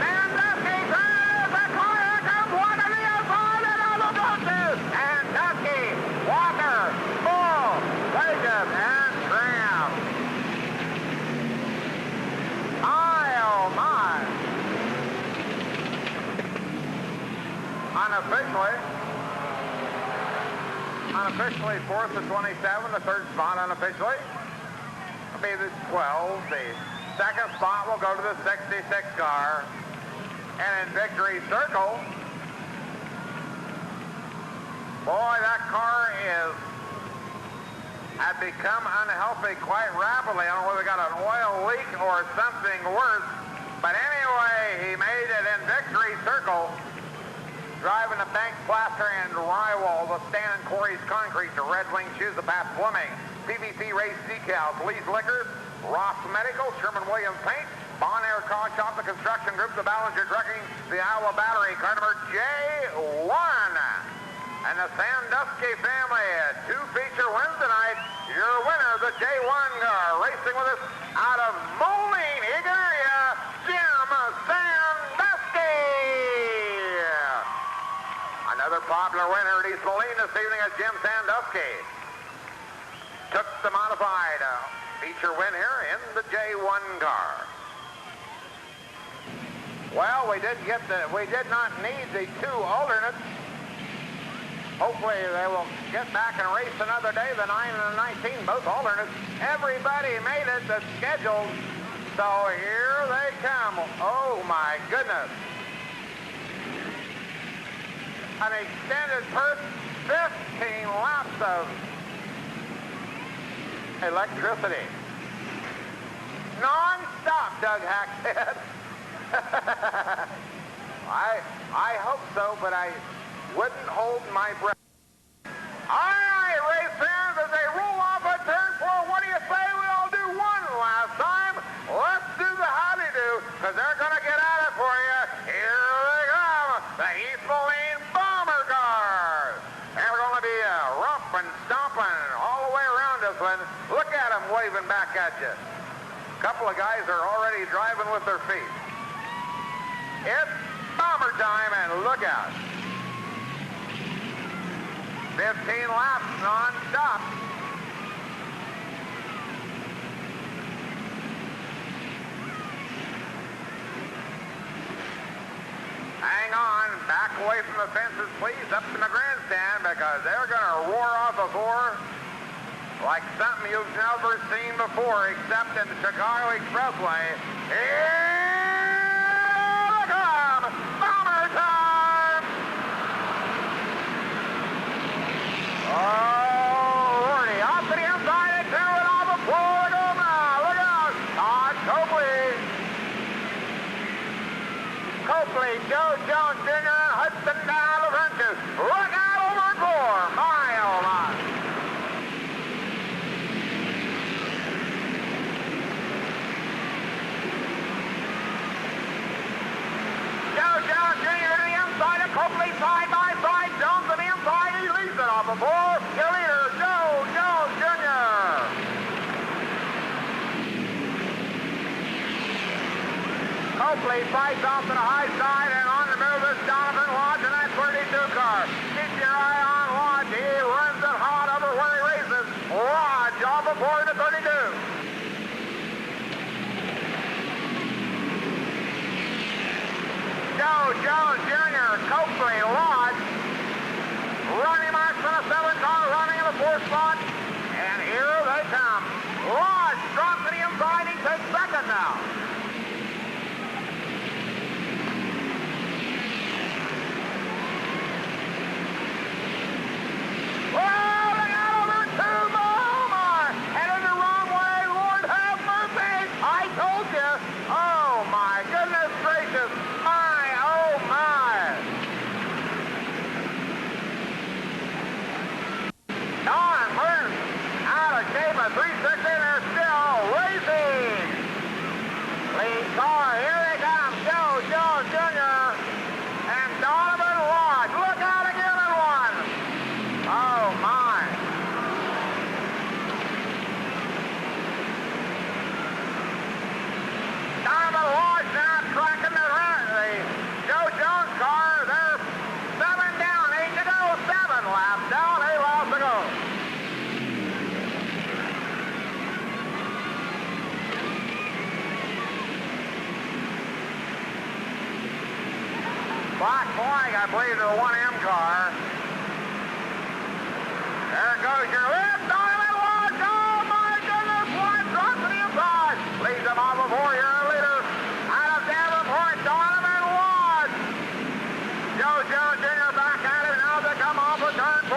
Sandusky turns the car. Here comes Walker to the outside and on the buses. Sandusky, Walker, Bull, Jacob, and Graham. Oh my! Unofficially, fourth to 27, the third spot unofficially will be the 12. The second spot will go to the 66 car. And in victory circle, boy, that car had become unhealthy quite rapidly. I don't know whether they got an oil leak or something worse. But anyway, he made it in victory circle, driving the bank plaster and drywall, the Stan and Corey's Concrete, the Red Wing Shoes, the Pat Plumbing, PVC Race Decals, Lee's Liquors, Ross Medical, Sherman-Williams Paint, Bon Air Car Shop, the Construction Group, the Ballinger Trucking, the Iowa Battery, car number J1. And the Sandusky family, two feature wins tonight. Your winner, the J1 car, racing with us out of Moline, Eagan area, Jim Sandusky. Another popular winner at East Moline this evening is Jim Sandusky. Took the modified feature win here in the J1 car. Well, we did not need the two alternates. Hopefully they will get back and race another day, the 9 and the 19, both alternates. Everybody made it that's scheduled. So here they come. Oh my goodness. An extended first 15 laps of electricity. Non-stop, Doug Hack said. I hope so, but I wouldn't hold my breath. All right, race fans, as they roll off at turn 4, what do you say we all do one last time? Let's do the howdy-do, because they're going to get at it for you. Here they come, the East Moline Bomber Cars. They're going to be romping, stomping all the way around this one. Look at them waving back at you. A couple of guys are already driving with their feet. It's bomber time, and look out. 15 laps non-stop. Hang on, back away from the fences, please, up in the grandstand, because they're going to roar off a four like something you've never seen before, except in the Chicago Expressway. Here they come! Bomber time! Oh, Lordy, off to the inside, and two, and off the floor to go now. Look out! Todd Copley, Joe Jones Jr., and Hudson down the fences. Look out over four. My, oh my. Joe Jones Jr. to the inside of Copley, side by side. Jones to the inside, he leads it off the floor. Your leader, Joe Jones Jr. Copley fights off to the high side, and on the move is Donovan Lodge in that 32 car. Keep your eye on Lodge. He runs it hot over where he races. Lodge off before the 32. Joe Jones Jr., Copley, Lodge. Running marks in the 7 car, running in the 4th spot. And here they come. Lodge drops to the inside. He takes second now. Oh, look out over two, oh my! Headed the wrong way, Lord have mercy! I told you! Oh my goodness gracious! My, 16, they're still racing. Lead car, here they come. Joe Jones Jr. and Donovan Lodge. Look out again in one. Oh, my. Donovan Lodge now tracking the Joe Jones car. They're 7 down, 8 to go. 7 laps down, 8 laps to go. Black flag, I believe, to the 1M car. There goes your lift. Donovan Lodge. Oh, my goodness. Lodge drops to the inside. Leads them off before your leader. Out of Davenport, Donovan Lodge. Joe Jones Jr. back at it now to come off of turn 4.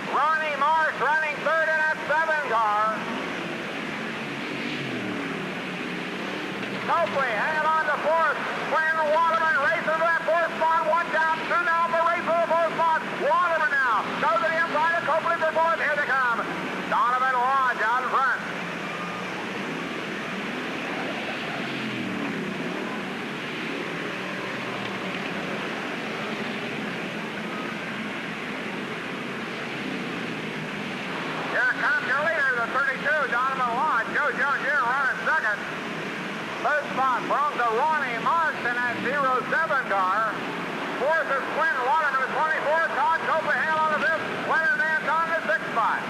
Ronnie Marsh running third in that 7 car. Copley hanging on to 4th. Quinn Waterman racing to that 4th spot. 1 down, 2 now for race for the 4th spot. Waterman now goes to the inside of Copley for 4th. Here they come. Donovan Lodge out in front. Here comes your leader, the 32, Donovan Lodge. Joe Jones Jr. running second. Third spot belongs to Ronnie Marsh in that 07 car. 4th is Quinn Waterman with 24. Todd Copley hanging on the 5th. Leonard Nance on the 6th spot.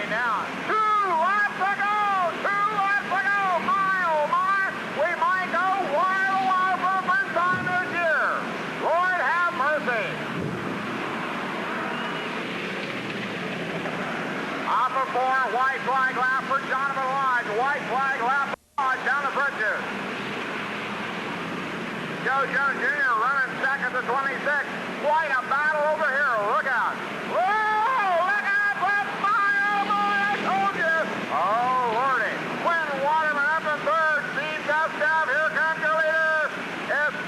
Down. 2 laps to go! 2 laps to go! My, oh my! We might go wild for the first time this year! Lord have mercy! Off of 4, white flag lap for Donovan Lodge. White flag lap for Lodge down the bridges. Joe Jones Jr. running second to 26. Quite a battle over here. Look out. Whoa! Oh, Lordy. Quinn Waterman up in third. Steve Gustav. Here comes your leader. It's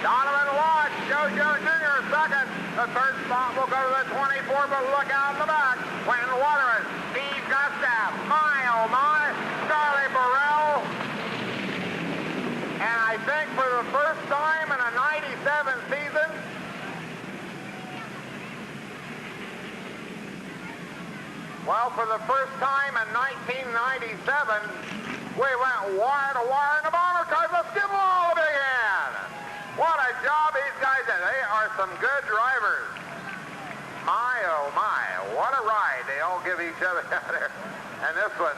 Donovan Lodge. Joe Jones Jr. second. The third spot will go to the 24, but look out in the back. Quinn Waterman. Steve Gustav. My, oh my. Charlie Burrell. And I think for the first time in a 97 season, well, for the first time in 1997, we went wire to wire in the bomber cars. Let's give them all a big hand. What a job these guys did. They are some good drivers. My, oh my, what a ride they all give each other out there. And this one,